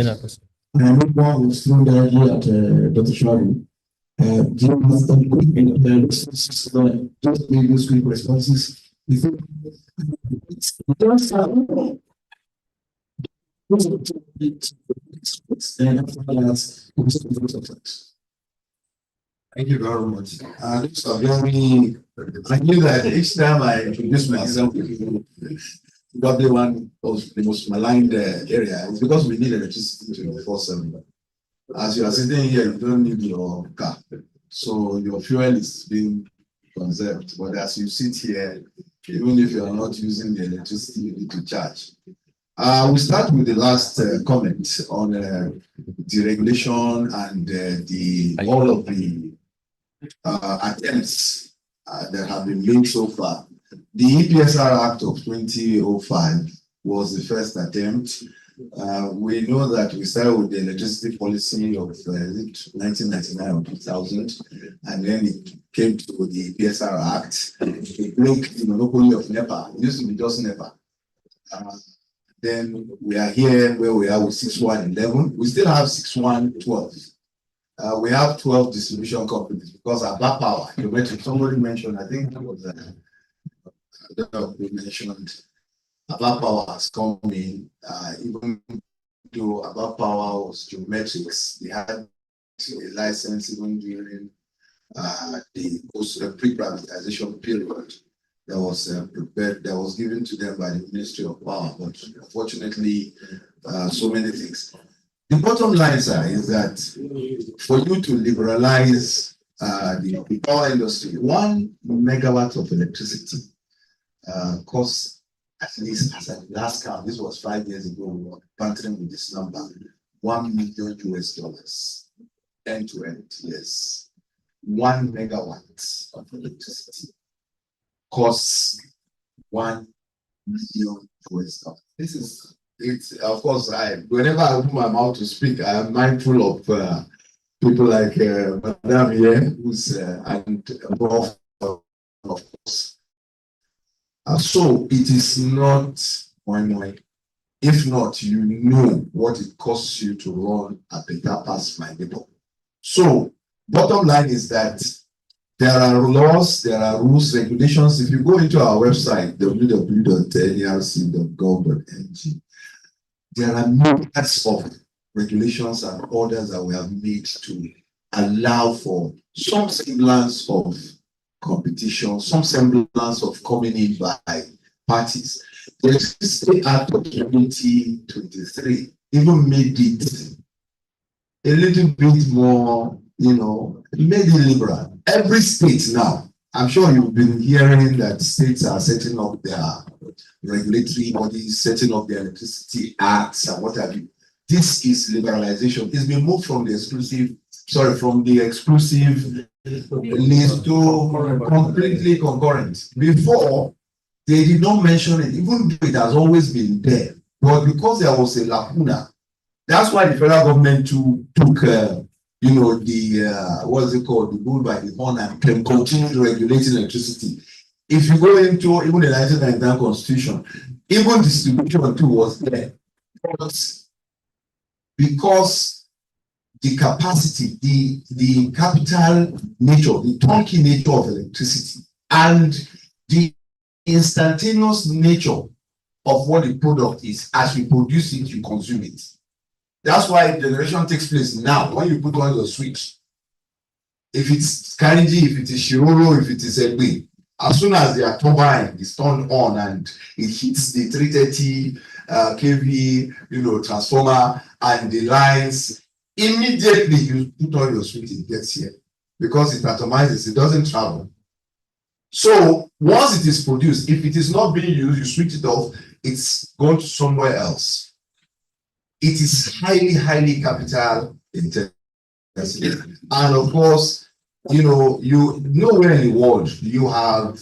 and one was through the idea at Dr. Shari. Just make those quick responses. Thank you very much. These are very, I knew that each time I introduce myself, probably one of the most maligned area is because we need electricity 24/7. As you are sitting here, you don't need your car, so your fuel is being conserved. But as you sit here, even if you are not using the electricity, you need to charge. We start with the last comment on the regulation and all of the attempts that have been made so far. The EPSR Act of 2005 was the first attempt. We know that we started with the electricity policy of 1999 or 2000, and then it came to the EPSR Act. It broke the monopoly of NEPA. It used to be just NEPA. Then we are here where we are with 6111. We still have 6112. We have 12 distribution companies because Abba Power, somebody mentioned, I think it was, I don't know who mentioned, Abba Power has come in, even though Abba Power was geometrics, they had a license even during the pre-privatization period that was prepared, that was given to them by the Ministry of Power, but unfortunately, so many things. The bottom line, sir, is that for you to liberalize the power industry, 1 megawatt of electricity costs, at least as a last count, this was 5 years ago, we were bantering with this number, $1 million end to end, yes. 1 megawatt of electricity costs $1 million. This is, it's, of course, whenever I open my mouth to speak, I am mindful of people like Madam here, who's and above, of course. So it is not moi. If not, you know what it costs you to run a better past my neighbor. So bottom line is that there are laws, there are rules, regulations. If you go into our website, www.nerc.gov.ng, there are myriads of regulations and orders that we have made to allow for some semblance of competition, some semblance of coming in by parties. The Electricity Act of 2023 even made it a little bit more, made it liberal. Every state now, I'm sure you've been hearing that states are setting up their regulatory bodies, setting up their electricity acts and what have you. This is liberalization. It's been moved from the exclusive list to completely concurrent. Before, they did not mention it, even though it has always been there. But because there was a lacuna, that's why the federal government took what's it called, the bull by the horn, and can continue regulating electricity. If you go into even the 1999 constitution, even distribution too was there. But because the capacity, the capital nature, the turnkey nature of electricity, and the instantaneous nature of what the product is, as you produce it, you consume it. That's why generation takes place now. When you put on your switch, if it's Kanji, if it is Shiroro, if it is Egbe, as soon as the turbine is turned on and it hits the 330 kV, transformer and the lines, immediately you put on your switch, it gets here because it atomizes, it doesn't travel. So once it is produced, if it is not being used, you switch it off, it's going to somewhere else. It is highly, highly capital intensive. And of course, nowhere in the world you have,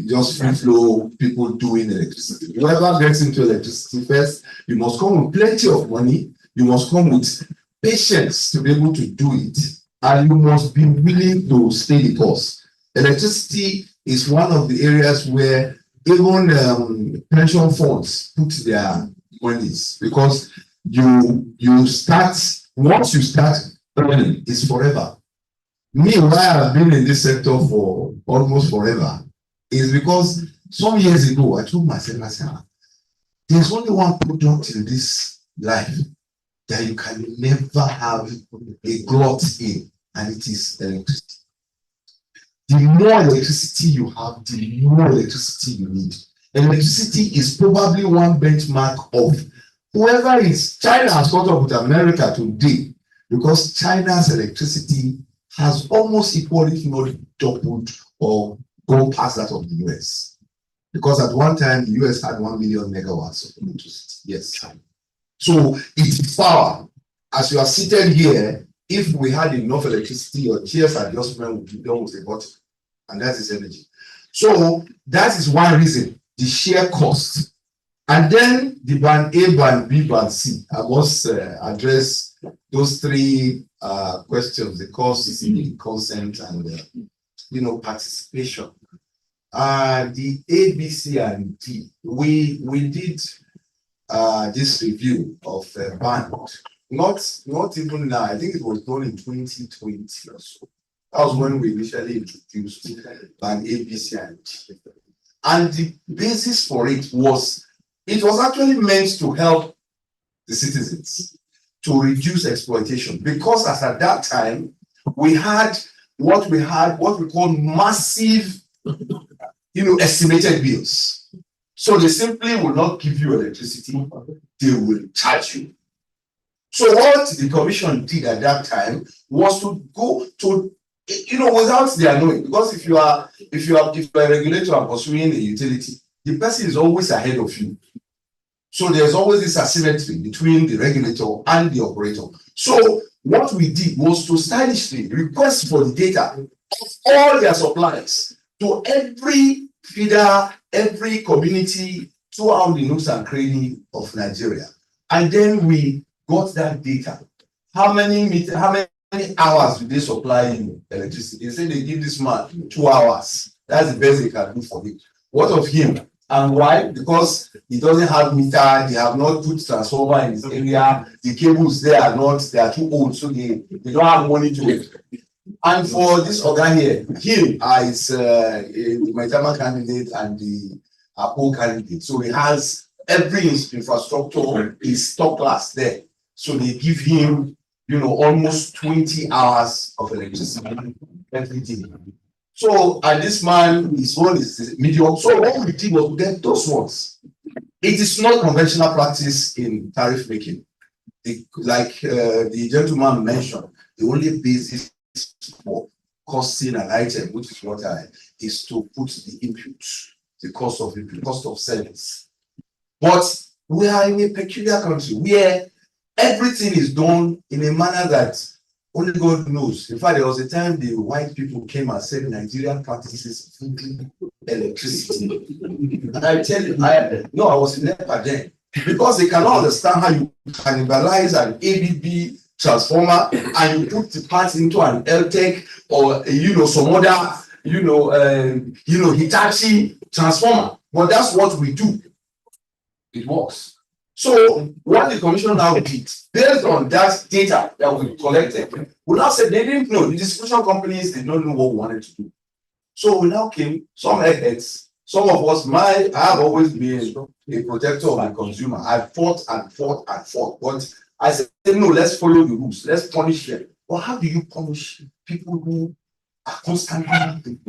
just free flow people doing electricity. Whoever gets into electricity first, you must come with plenty of money. You must come with patience to be able to do it. And you must be willing to stay the course. Electricity is one of the areas where even pension funds put their monies, because once you start earning, it's forever. Me, why I've been in this sector for almost forever is because some years ago I told myself, there's only one product in this life that you can never have a glut in, and it is electricity. The more electricity you have, the more electricity you need. Electricity is probably one benchmark of whoever is. China has caught up with America today because China's electricity has almost equally, if not doubled or gone past that of the US. Because at one time, the US had 1 million megawatts of electricity. Yes. So it is power. As you are seated here, if we had enough electricity, your tears adjustment would be done with a button, and that is energy. So that is one reason, the sheer cost. And then the band A, band B, band C. I must address those three questions: the cost, the consent, and participation. The A, B, C, and D. We did this review of band. Not even now. I think it was done in 2020 or so. That was when we initially introduced band A, B, C, and D. And the basis for it was actually meant to help the citizens to reduce exploitation, because as at that time we had what we call massive, estimated bills. So they simply will not give you electricity, they will charge you. So what the commission did at that time was to go to, without their knowing, because if you are a regulator and pursuing a utility, the person is always ahead of you. So there's always this asymmetry between the regulator and the operator. So what we did was to stylishly request for the data of all their suppliers to every feeder, every community throughout the nooks and crannies of Nigeria. And then we got that data. How many hours do they supply you electricity? They say they give this man 2 hours. That's the best they can do for him. What of him? And why? Because he doesn't have meter, they have not put transformer in his area, the cables they are too old, so they don't have money to it. And for this organ here, him is the Maitama candidate and the Apple candidate. So he has every infrastructure is top class there. So they give him, almost 20 hours of electricity every day. So, and this man, his one is medium. So what we did was to get those ones. It is not conventional practice in tariff making. Like the gentleman mentioned, the only basis for costing an item, which is what is to put the input, the cost of input, cost of service. But we are in a peculiar country where everything is done in a manner that only God knows. In fact, there was a time the white people came and said Nigerian practices electricity. And I tell you, I was in NEPA then. Because they cannot understand how you cannibalize an ABB transformer and you put the parts into an LTEC or some other Hitachi transformer. But that's what we do. It works. So what the commission now did, based on that data that we collected, we now said they didn't know, the distribution companies did not know what we wanted to do. So we now came, some heads, some of us, I have always been a protector of the consumer. I fought. But I said, no, let's follow the rules, let's punish them. But how do you punish people who are constantly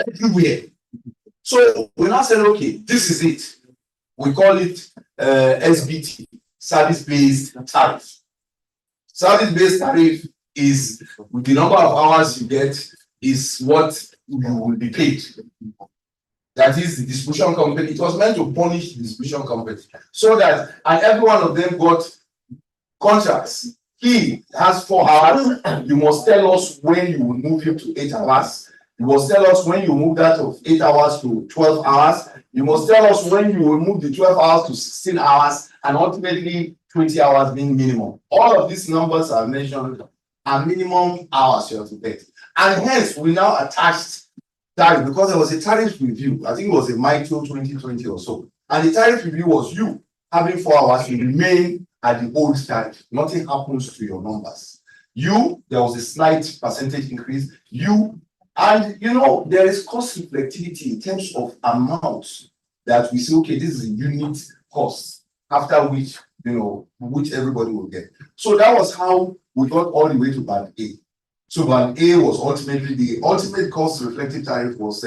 everywhere? So we now said, okay, this is it. We call it SBT, service-based tariff. Service-based tariff is the number of hours you get is what you will be paid. That is the distribution company. It was meant to punish the distribution company so that, and every one of them got contracts. He has 4 hours. You must tell us when you will move him to 8 hours. You must tell us when you move that of 8 hours to 12 hours. You must tell us when you will move the 12 hours to 16 hours and ultimately 20 hours being minimum. All of these numbers are mentioned are minimum hours you have to pay. And hence, we now attached tariff because there was a tariff review. I think it was in May 2020 or so. And the tariff review was you having 4 hours, you remain at the old tariff. Nothing happens to your numbers. There was a slight percentage increase. And there is cost reflectivity in terms of amounts that we say, okay, this is a unit cost, after which, which everybody will get. So that was how we got all the way to band A. So band A was ultimately, the ultimate cost reflective tariff was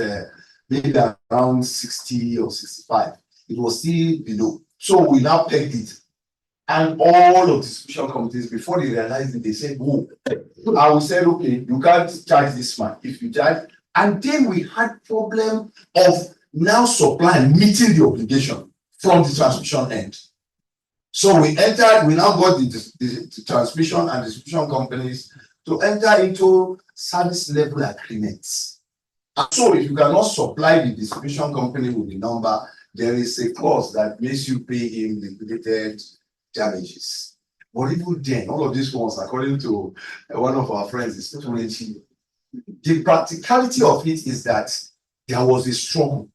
maybe around 60 or 65. It was still below. So we now pegged it. And all of the distribution companies, before they realized it, they said, oh, I will say, okay, you can't charge this much. If you charge, and then we had problem of now supply meeting the obligation from the transmission end. So we now got the transmission and distribution companies to enter into service level agreements. And so if you cannot supply the distribution company with the number, there is a clause that makes you pay him liquidated damages. But even then, all of these ones, according to one of our friends, is too cheap. The practicality of it is that there was a struggle.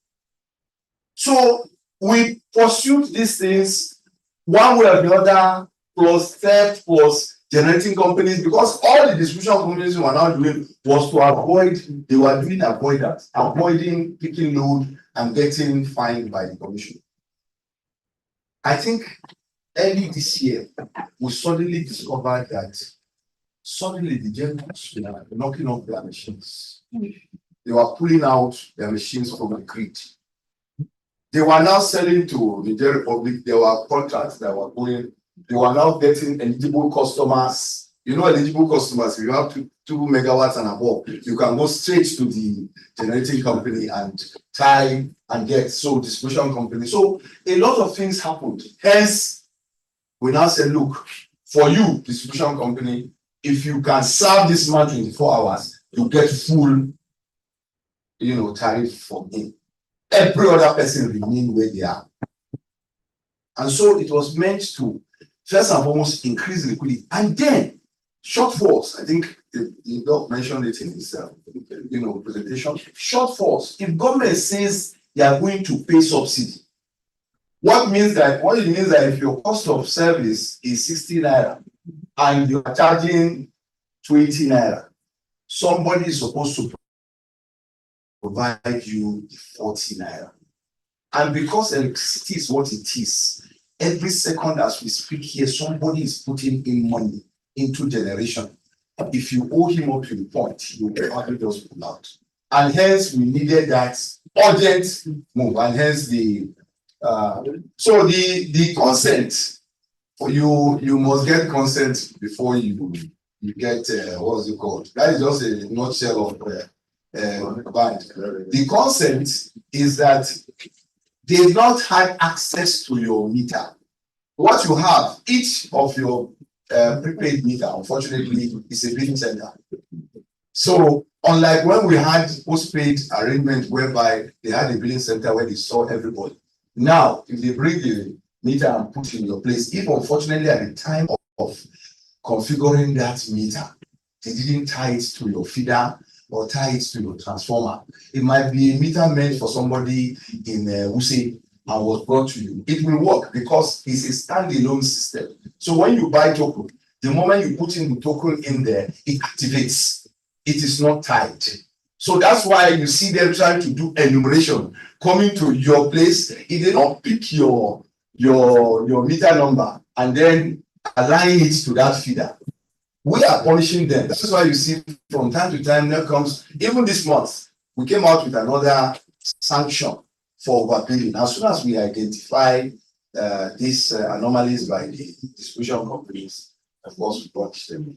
So we pursued these things one way or the other, plus theft, plus generating companies, because all the distribution companies were now doing was to avoid, they were doing avoidance, avoiding picking load and getting fined by the commission. I think early this year, we suddenly discovered that suddenly the generals were knocking off their machines. They were pulling out their machines from the grid. They were now selling to the Nigeria Republic. There were contracts that were going. They were now getting eligible customers. You know, eligible customers, if you have 2 megawatts and above, you can go straight to the generating company and try and get distribution company. So a lot of things happened. Hence, we now say, look, for you, distribution company, if you can serve this man 24 hours, you get full, tariff from him. Every other person remain where they are. And so it was meant to, first and foremost, increase liquidity. And then, shortfalls, I think the doc mentioned it in his presentation. Shortfalls, if government says they are going to pay subsidy, what it means that if your cost of service is 60 naira and you are charging 20 naira, somebody is supposed to provide you 40 naira. And because electricity is what it is, every second as we speak here, somebody is putting in money into generation. If you owe him up to the point, you will probably just pull out. And hence we needed that urgent move. And hence the consent, you must get consent before you get what's it called? That is just a nutshell of band. The consent is that they've not had access to your meter. What you have, each of your prepaid meter, unfortunately, is a billing center. So unlike when we had postpaid arrangement whereby they had a billing center where they saw everybody. Now, if they bring the meter and put in your place, if unfortunately at the time of configuring that meter, they didn't tie it to your feeder or tie it to your transformer, it might be a meter meant for somebody in Wuse and was brought to you. It will work because it's a standalone system. So when you buy token, the moment you put in the token in there, it activates. It is not tied. So that's why you see them trying to do enumeration coming to your place. If they don't pick your meter number and then align it to that feeder, we are punishing them. That's why you see from time to time there comes, even this month, we came out with another sanction for overbilling. As soon as we identify these anomalies by the distribution companies, of course, we punish them.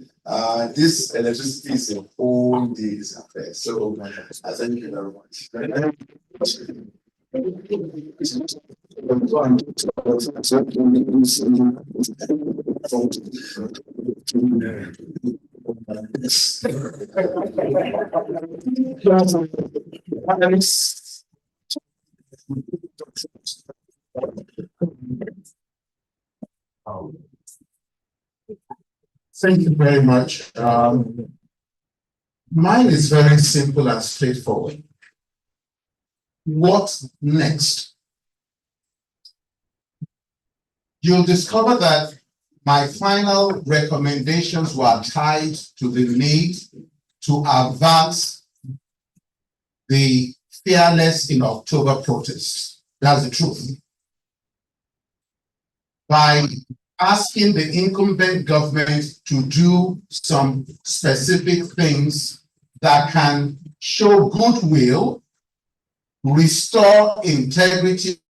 This electricity is a whole day's affair. So, thank you very much. Thank you very much. Mine is very simple and straightforward. What next? You'll discover that my final recommendations were tied to the need to advance the Fearless in October protests. That's the truth. By asking the incumbent government to do some specific things that can show goodwill, restore integrity,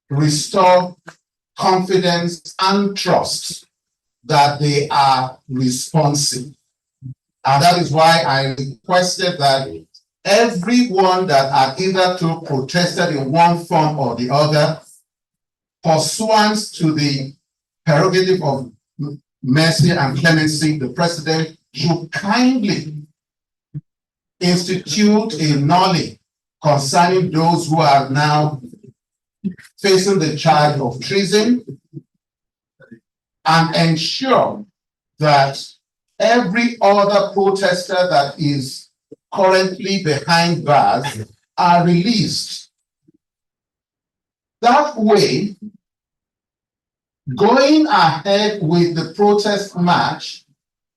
restore confidence and trust that they are responsive. And that is why I requested that everyone that had either protested in one form or the other pursuant to the prerogative of mercy and clemency, the president should kindly institute a nollie concerning those who are now facing the charge of treason and ensure that every other protester that is currently behind bars are released. That way, going ahead with the protest march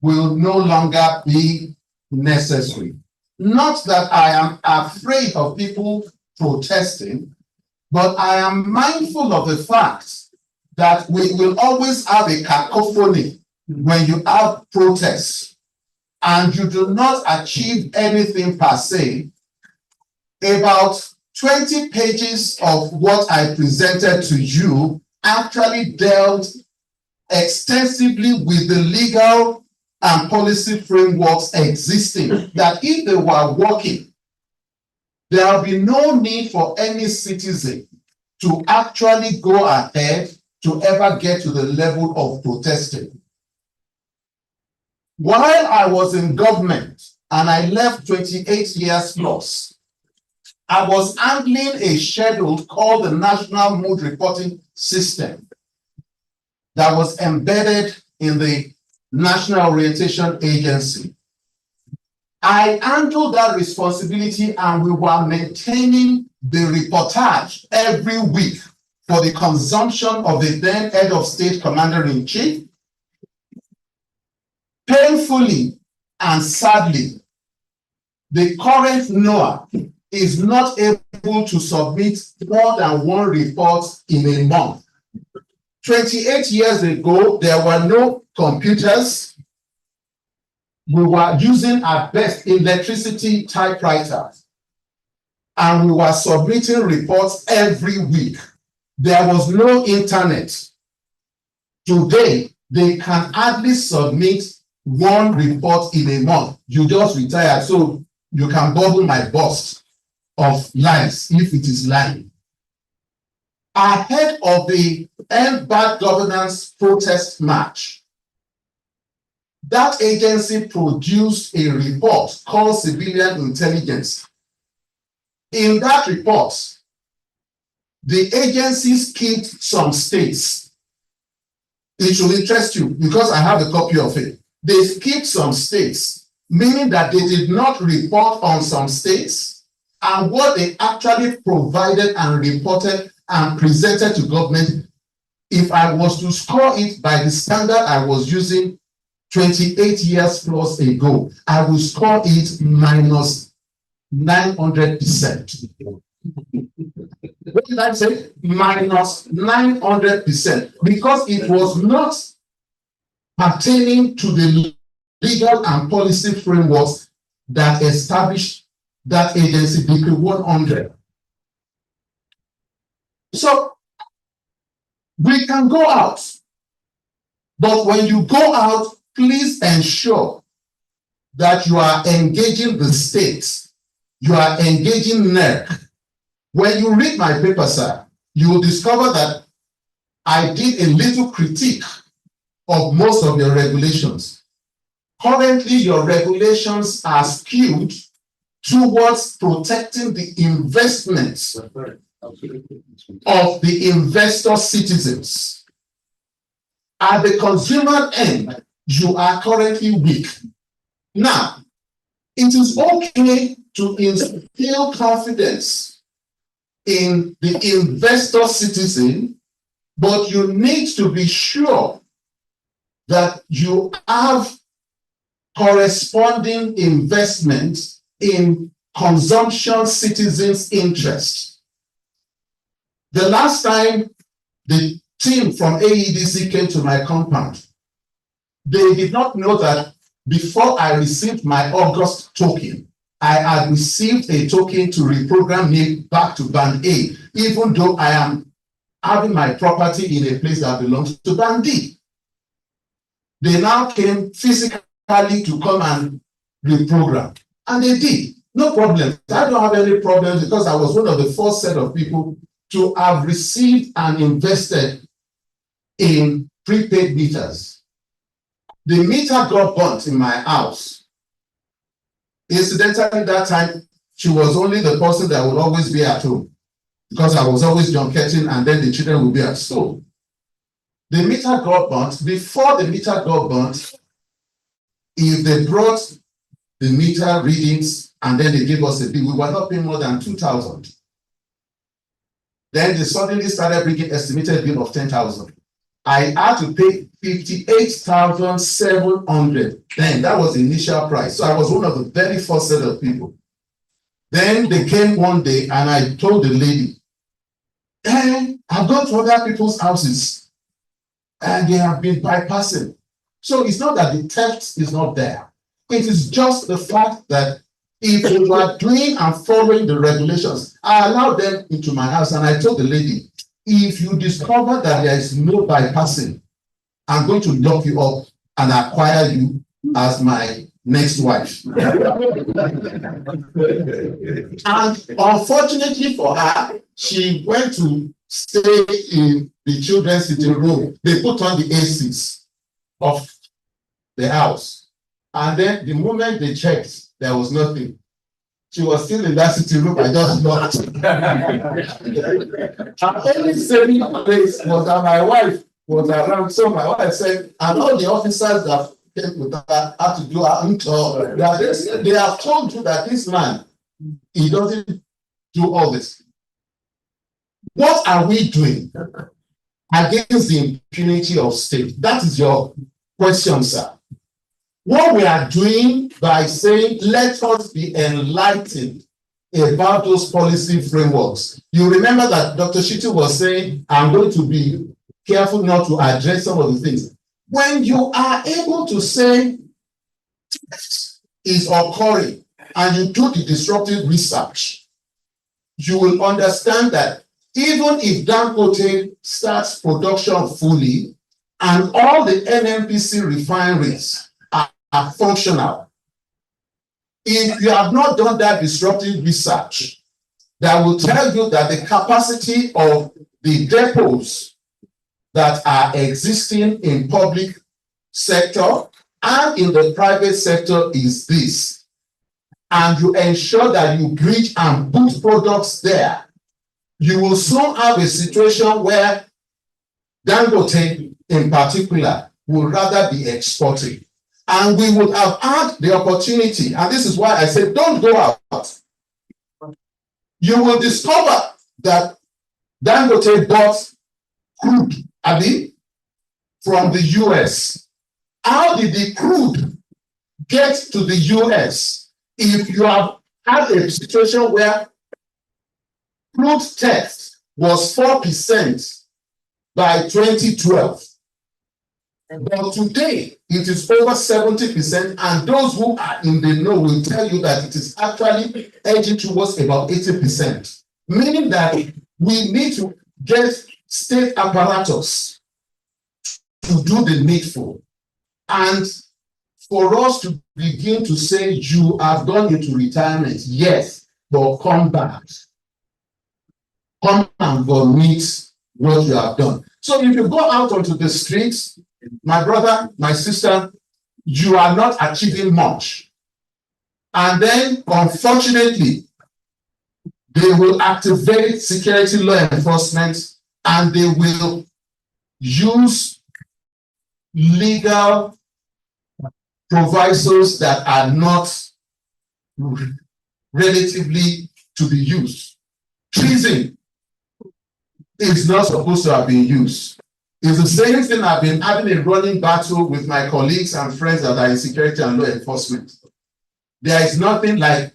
will no longer be necessary. Not that I am afraid of people protesting, but I am mindful of the fact that we will always have a cacophony when you have protests and you do not achieve anything per se. About 20 pages of what I presented to you actually dealt extensively with the legal and policy frameworks existing, that if they were working, there will be no need for any citizen to actually go ahead to ever get to the level of protesting. While I was in government and I left 28 years plus, I was handling a schedule called the National Mood Reporting System that was embedded in the National Orientation Agency. I handled that responsibility and we were maintaining the reportage every week for the consumption of the then head of state commander-in-chief. Painfully and sadly, the current NOAA is not able to submit more than one report in a month. 28 years ago, there were no computers. We were using at best electricity typewriters, and we were submitting reports every week. There was no internet. Today, they can hardly submit one report in a month. You just retired, so you can bubble my bust of lies if it is lying. Ahead of the End Bad Governance protest march, that agency produced a report called Civilian Intelligence. In that report, the agency skipped some states. It should interest you because I have a copy of it. They skipped some states, meaning that they did not report on some states, and what they actually provided and reported and presented to government, if I was to score it by the standard I was using 28 years plus ago, I will score it minus 900%. What did I say? Minus 900%, because it was not pertaining to the legal and policy frameworks that established that agency, Decree 100. So we can go out, but when you go out, please ensure that you are engaging the state, you are engaging NERC. When you read my paper, sir, you will discover that I did a little critique of most of your regulations. Currently, your regulations are skewed towards protecting the investments of the investor citizens. At the consumer end, you are currently weak. Now, it is okay to instill confidence in the investor citizen, but you need to be sure that you have corresponding investment in consumption citizens' interest. The last time the team from AEDC came to my compound, they did not know that before I received my August token, I had received a token to reprogram me back to Band A, even though I am having my property in a place that belongs to Band D. They now came physically to come and reprogram, and they did. No problem. I don't have any problems because I was one of the first set of people to have received and invested in prepaid meters. The meter got burnt in my house. Incidentally, that time, she was only the person that would always be at home because I was always junketing and then the children would be at school. The meter got burnt. Before the meter got burnt, if they brought the meter readings and then they gave us a bill, we were not paying more than 2,000. Then they suddenly started bringing estimated bill of 10,000. I had to pay 58,700. Then that was the initial price. So I was one of the very first set of people. Then they came one day and I told the lady, I've gone to other people's houses and they have been bypassing. So it's not that the theft is not there. It is just the fact that if they were doing and following the regulations, I allowed them into my house and I told the lady, if you discover that there is no bypassing, I'm going to lock you up and acquire you as my next wife. And unfortunately for her, she went to stay in the children's sitting room. They put on the ACs of the house. And then the moment they checked, there was nothing. She was still in that sitting room. I just knocked. Her only saving place was that my wife was around. So my wife said, and all the officers that came with her had to do her tour. They have told you that this man, he doesn't do all this. What are we doing against the impunity of state? That is your question, sir. What we are doing by saying, let us be enlightened about those policy frameworks. You remember that Dr. Shitu was saying, I'm going to be careful not to address some of the things. When you are able to say theft is occurring and you do the disruptive research, you will understand that even if Dangote starts production fully and all the NNPC refineries are functional, if you have not done that disruptive research, that will tell you that the capacity of the depots that are existing in public sector and in the private sector is this, and you ensure that you bridge and put products there, you will soon have a situation where Dangote in particular will rather be exporting. And we would have had the opportunity, and this is why I said, don't go out. You will discover that Dangote bought crude, from the US. How did the crude get to the US if you have had a situation where crude theft was 4% by 2012? But today, it is over 70%, and those who are in the know will tell you that it is actually edging towards about 80%. Meaning that we need to get state apparatus to do the needful. And for us to begin to say, you have gone into retirement, yes, but come back. Come and vomit what you have done. So if you go out onto the streets, my brother, my sister, you are not achieving much. And then, unfortunately, they will activate security law enforcement and they will use legal provisos that are not relatively to be used. Treason is not supposed to have been used. It's the same thing. I've been having a running battle with my colleagues and friends that are in security and law enforcement. There is nothing like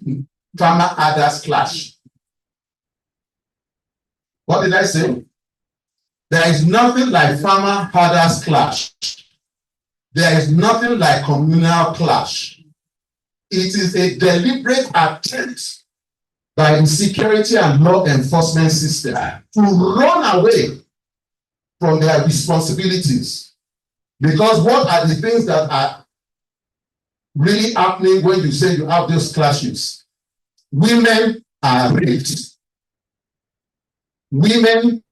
farmer-herders clash. What did I say? There is nothing like farmer-herders clash. There is nothing like communal clash. It is a deliberate attempt by the security and law enforcement system to run away from their responsibilities. Because what are the things that are really happening when you say you have those clashes? Women are raped. women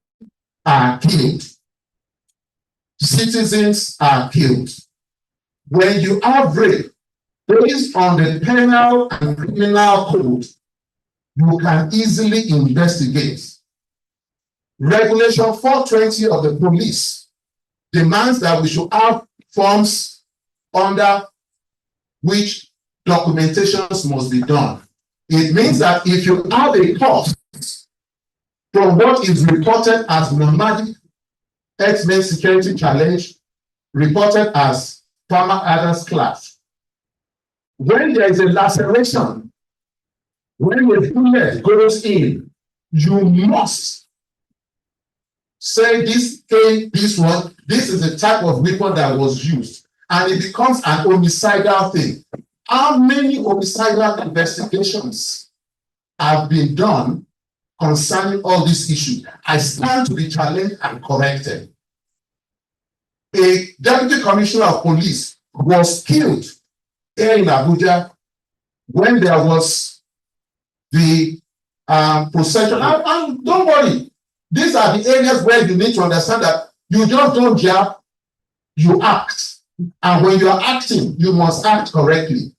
are killed, citizens are killed. When you have rape, based on the penal and criminal code, you can easily investigate. Regulation 420 of the police demands that we should have forms under which documentations must be done. It means that if you have a corpse from what is reported as nomadic X-Men security challenge, reported as farmer others class, when there is a laceration, when the bullet goes in, you must say this one, this is the type of weapon that was used, and it becomes an homicidal thing. How many homicidal investigations have been done concerning all these issues? I stand to be challenged and corrected. A deputy commissioner of police was killed here in Abuja when there was the procession. And don't worry, these are the areas where you need to understand that you just don't jab, you act. And when you are acting, you must act correctly.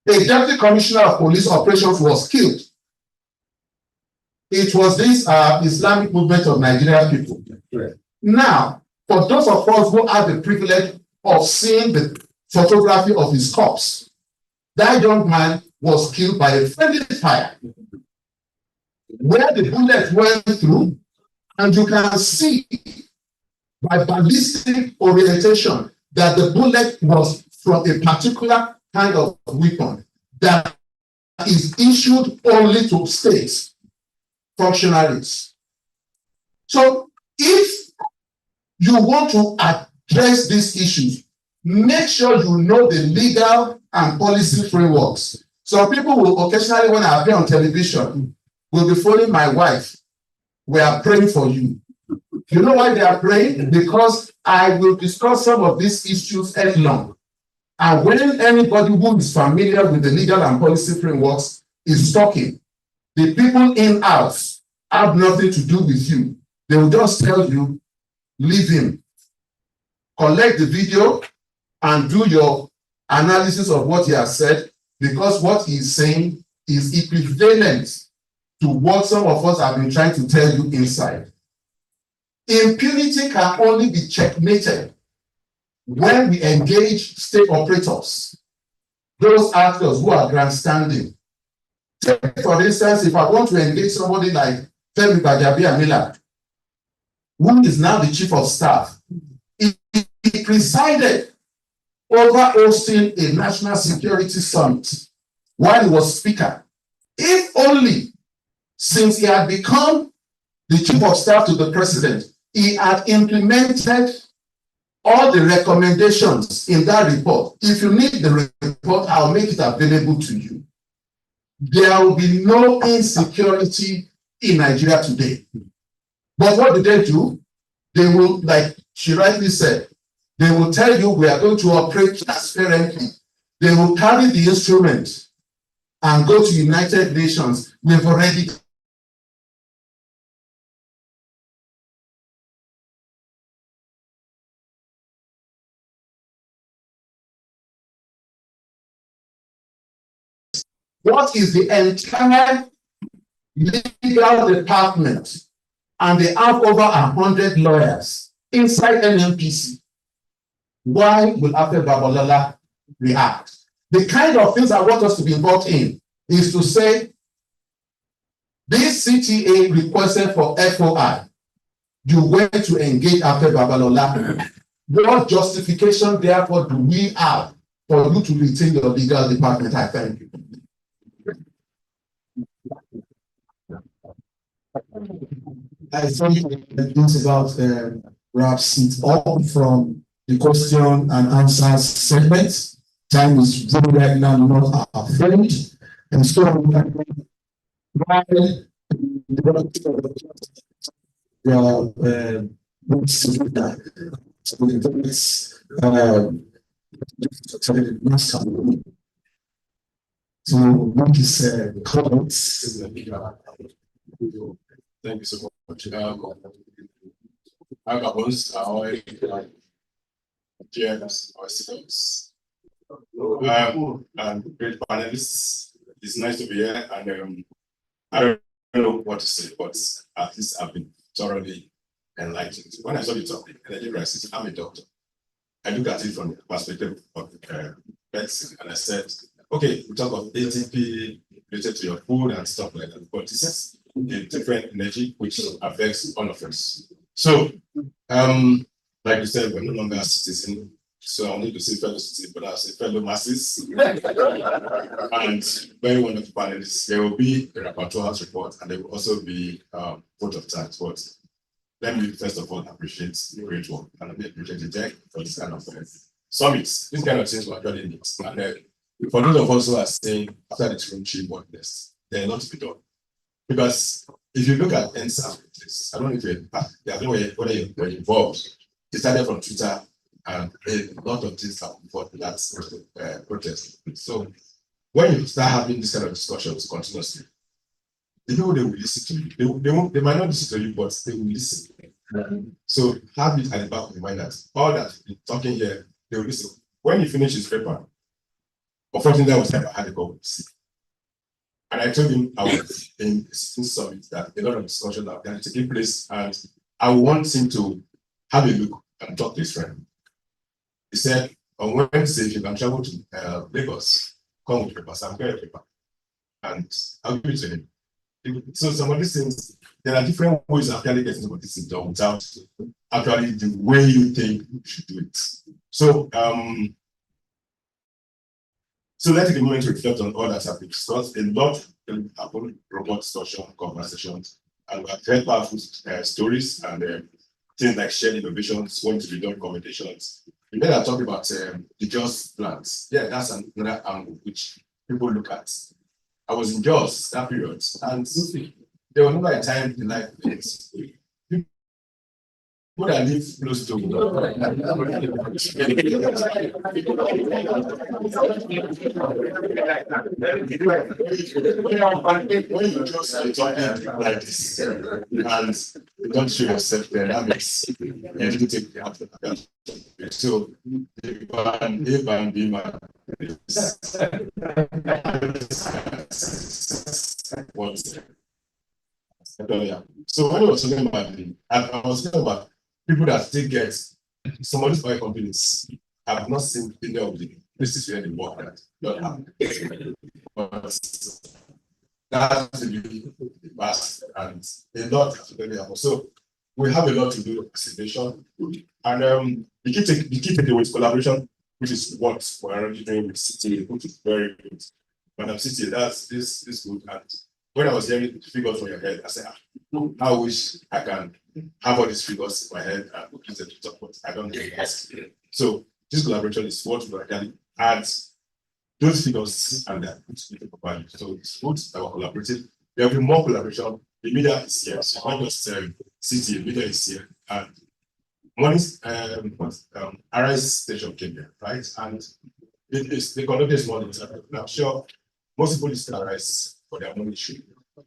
A deputy commissioner of police operations was killed. It was this Islamic movement of Nigerian people. Now, for those of us who have the privilege of seeing the photography of his corpse, that young man was killed by a friendly fire, where the bullet went through, and you can see by ballistic orientation that the bullet was from a particular kind of weapon that is issued only to states functionaries. So if you want to address these issues, make sure you know the legal and policy frameworks. Some people will occasionally, when I appear on television, will be phoning my wife, we are praying for you. You know why they are praying? Because I will discuss some of these issues headlong. And when anybody who is familiar with the legal and policy frameworks is talking, the people in-house have nothing to do with you. They will just tell you, leave him. Collect the video and do your analysis of what he has said, because what he is saying is equivalent to what some of us have been trying to tell you inside. Impunity can only be checkmated when we engage state operators, those actors who are grandstanding. Take, for instance, if I want to engage somebody like Femi Gbajabiamila, who is now the chief of staff, he presided over hosting a national security summit while he was speaker. If only since he had become the chief of staff to the president, he had implemented all the recommendations in that report. If you need the report, I'll make it available to you. There will be no insecurity in Nigeria today. But what do? They will, like she rightly said, they will tell you we are going to operate transparently. They will carry the instrument and go to United Nations. We've already what is the entire legal department, and they have over 100 lawyers inside NMPC. Why will Afe Babalola react? The kind of things I want us to be involved in is to say, this CTA requested for FOI. You went to engage Afe Babalola. What justification, therefore, do we have for you to retain your legal department? I thank you. I think things about wraps it up from the question and answers segment. Time is very right now not our friend, and so while to make his comments. Thank you so much. Our hosts are all GMs or students. And great panelists. It's nice to be here, and I don't know what to say, but at least I've been thoroughly enlightened. When I saw the topic, energy crisis, I'm a doctor. I look at it from the perspective of medicine, and I said, okay, we talk about ATP related to your food and stuff like that, but this is a different energy which affects all of us. So, like you said, we're no longer a citizen, so I need to say fellow citizen, but I say fellow masses. And very wonderful panelists. There will be a rapporteur's report, and there will also be vote of thanks. But let me first of all appreciate the great work, and I appreciate the deck for this kind of summits. This kind of things were actually neat. And for those of us who are saying after the Trump work list, there are a lot to be done. Because if you look at NSAP, I don't know if whether you're involved. It started from Twitter, and a lot of things have before that protest. So when you start having this kind of discussions continuously, the people they will listen to you. They might not listen to you, but they will listen. So have it at the back of your mind that all that you're talking here, they will listen. When you finish his paper, unfortunately, I was never had a call with him. And I told him I was in a summit that a lot of discussions are taking place, and I want him to have a look and talk to his friend. He said, on Wednesday, if you can travel to Lagos, come with paper, so I'm getting a paper. And I'll give it to him. So some of these things, there are different ways of actually getting some of these things done without actually the way you think you should do it. So let's take a moment to reflect on all that have been discussed. A lot happened, robot discussion, conversations, and we have heard powerful stories and things like shared innovations, going to be done commendations. We made a talk about the just plans. Yeah, that's another angle which people look at. I was in JOS that period, and there was never a time in life people that live close to when you just talking like this and you don't show yourself there, that makes you didn't take the after. So A and B man. So when I was talking about I was talking about people that still get some of these oil companies. I've not seen any of the places where they work that don't happen. But that's really vast and a lot has really happened. So we have a lot to do with participation. And the key takeaway is collaboration, which is what we're already doing with City, which is very good. Madam City, that's this good. And when I was hearing the figures from your head, I said, I wish I can have all these figures in my head and use them to talk, but I don't know. So this collaboration is what we can add those figures and then put it into value. So it's good that we're collaborative. There will be more collaboration. The media is here, so not just City, the media is here. And morning's Arise station came here, right? And they conducted a small interview. I'm sure most people listen to Arise for their morning show.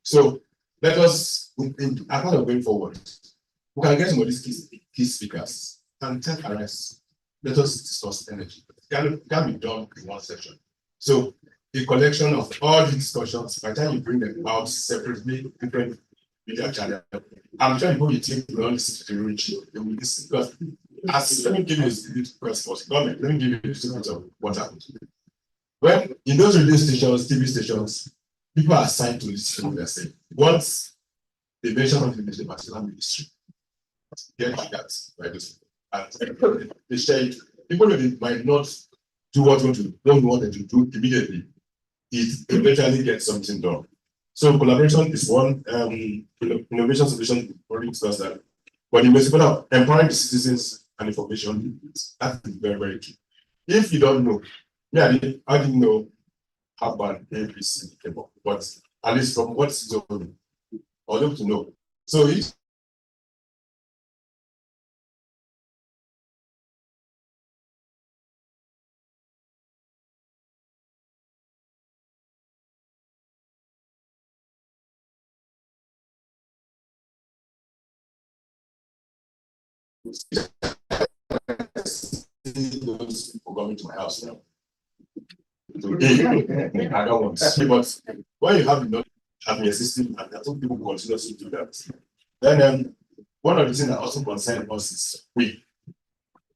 So let us, as part of going forward, we can get some of these key speakers and tell Arise, let us discuss energy. It can be done in one session. So a collection of all the discussions, by the time you bring them out separately, different media channels, I'm sure people you think will listen to the reach, they will listen. Because let me give you a response. Let me give you a secret of what happened. Well, in those radio stations, TV stations, people are assigned to listen to what they're saying. Once they mention something in the particular ministry, get that by those and they share it. People might not do what you want to don't want them to do immediately. It eventually gets something done. So collaboration is one innovation solution already discussed that. But the most important empowering the citizens and information, that is very, very key. If you don't know, I didn't know how bad APC came up, but at least from what's zone, I was able to know. So if Those people coming to my house now. Today, I don't want to see, but when you have the knowledge, having a system, and that's what people continuously do that. Then one of the things that also concern us is we.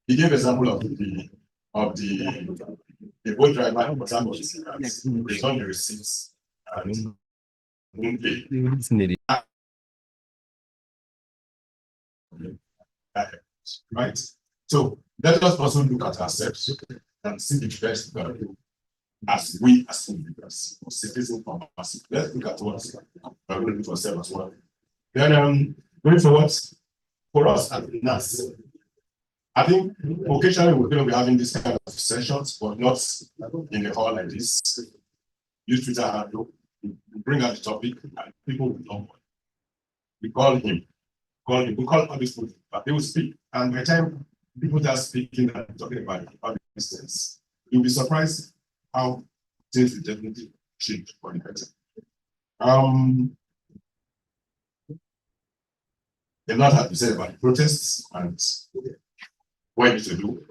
He gave example of the boat driver, for example, they on the receipts and won't pay. Right? So let us also look at ourselves and see the best we can do as we as individuals, citizens from us. Let's look at what we're going to do for ourselves as well. Then going forward, for us as NAS, I think occasionally we're going to be having this kind of sessions, but not in a hall like this. Use Twitter handle, bring out the topic, and people will know. We call him, we call all these people, but they will speak. And by the time people start speaking and talking about business, you'll be surprised how things will definitely change for the better. A lot has been said about protests and what you need to do,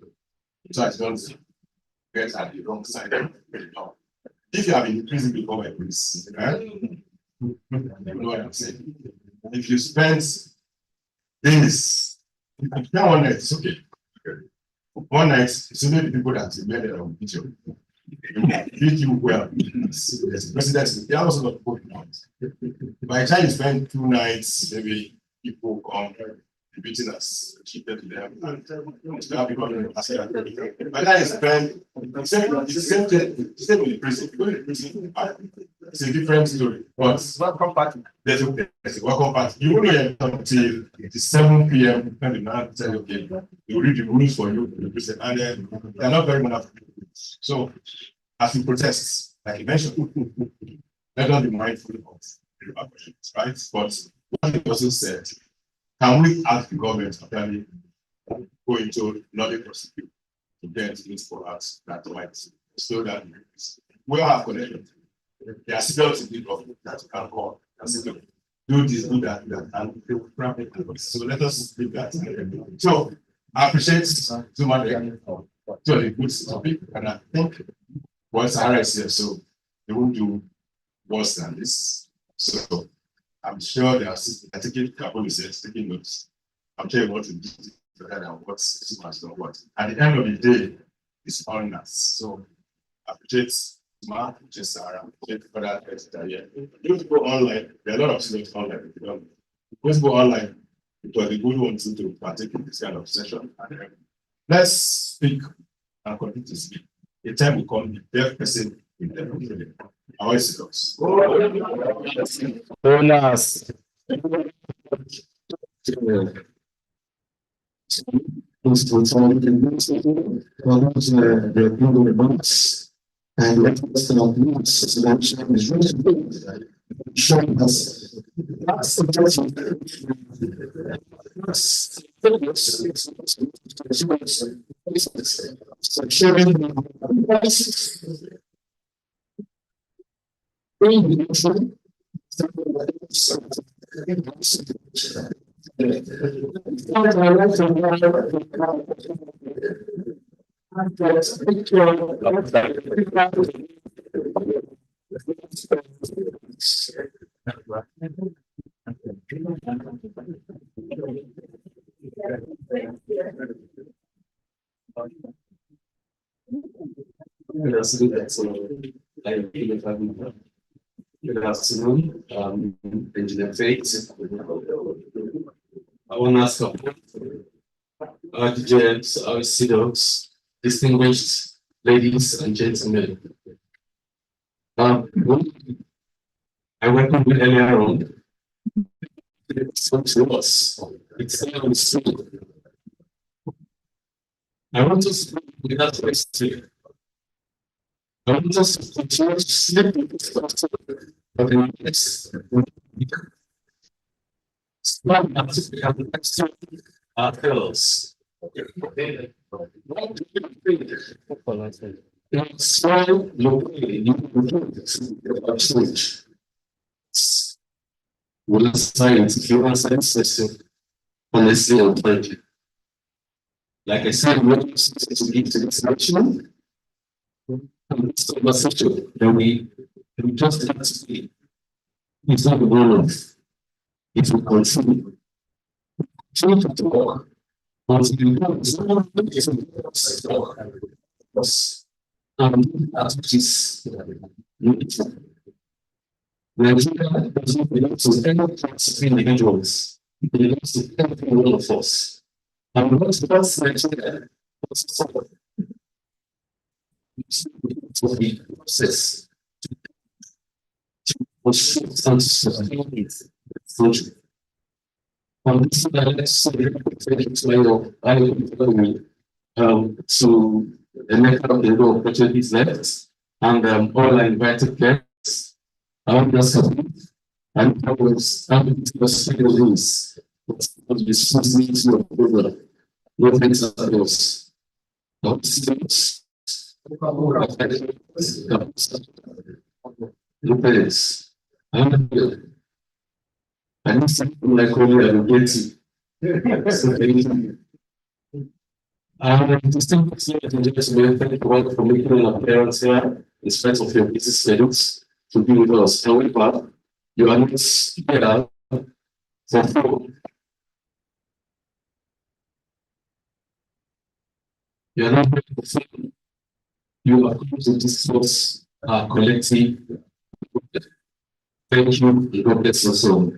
so I don't get at the wrong side. If you have been in prison before by police, you know what I'm saying. If you spend days, if you spend one night, it's okay. One night, it's only the people that made it on video. Beat you well. As president, there are also not people. By the time you spend 2 nights, maybe people come beating us, cheated to them, and now becoming by the time you spend the same in the prison. You go to the prison, it's a different story. But welcome party. There's a welcome party. You won't know until it's 7 p.m. when the man tell you, okay, you read the rules for you in the prison, and then they're not very much. So as we protest, like you mentioned, let us be mindful of the repercussions, right? But what he also said, can we ask the government actually go into not a prosecute to get things for us that might slow down? We all have connections. There are security people that can call and say, do this, do that, and they will grab it. So let us do that. So I appreciate ZUMA to a good topic, and I think once Sahara is here, so they won't do worse than this. So I'm sure they are taking couple research, taking notes. I'm sure you want to do better than what ZUMA has done. What at the end of the day, it's on us. So I appreciate ZUMA, appreciate Sahara, appreciate other guys that are here. Those go online. There are a lot of students online. Those go online. It was a good one to partake in this kind of session. And let's speak and continue to speak. A time will come, the deaf person in the how is it goes? Owners. And let us know is really good. Showing us that's the person. So sharing Good afternoon, Engineer Faith. I want to ask DJs, our CDOs, distinguished ladies and gentlemen. I went with earlier on. It's I want to speak with that question. I want us to continue to sleep with this question of the next smart fellows. What do you think? Small, change. Will science, human science, honestly, and frankly. Like I said, we want to give to this nation. And this conversation that we just had today is not the moment. It will continue. Continue to talk. Until you know someone is in the talk. That which is Nigeria does not belong to any class of individuals. It belongs to every one of us. And what does Nigeria also to be process to pursue and sustain it country. On this side, let's say to the next of the row opportunities left and all invited guests. I want us to and I was having to say the rules. But this was me to approval. No thanks to those. No students. No parents. I need something like only advocacy. So thank you. Distinguished gentlemen, thank you all for making an appearance here in spite of your busy schedules to be with us. However, you are not here for fun. You are not here for fun. You are going to discuss our collective. Thank you, and God bless you so.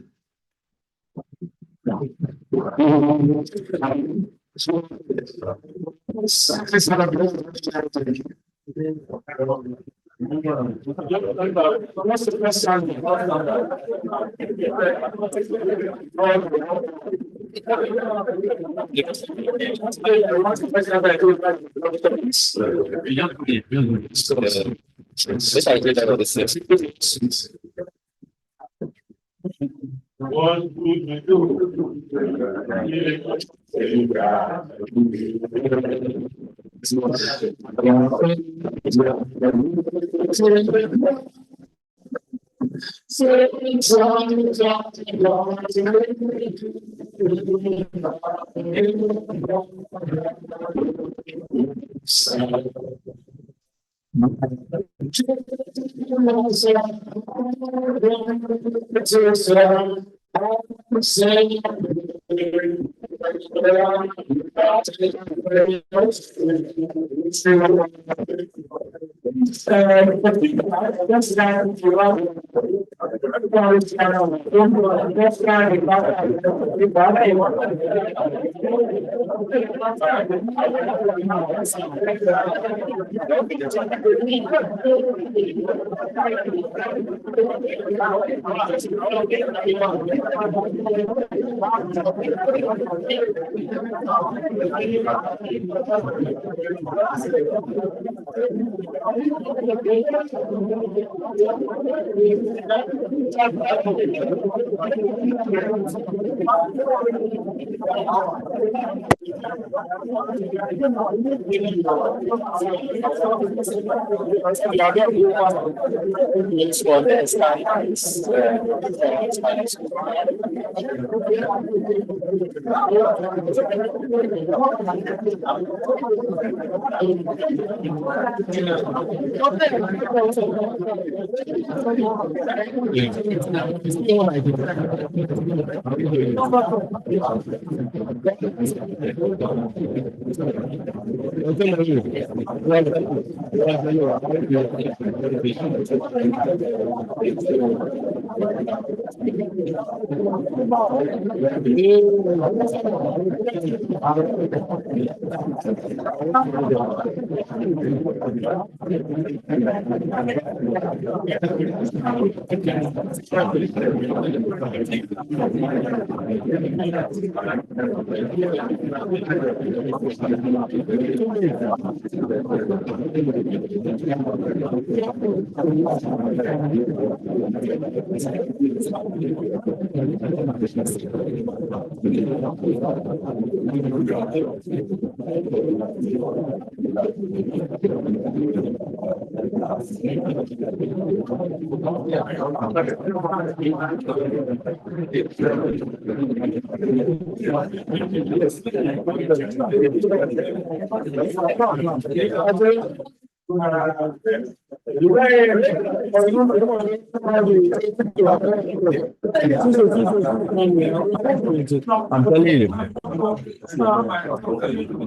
I'm telling you.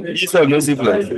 These are no syphilis.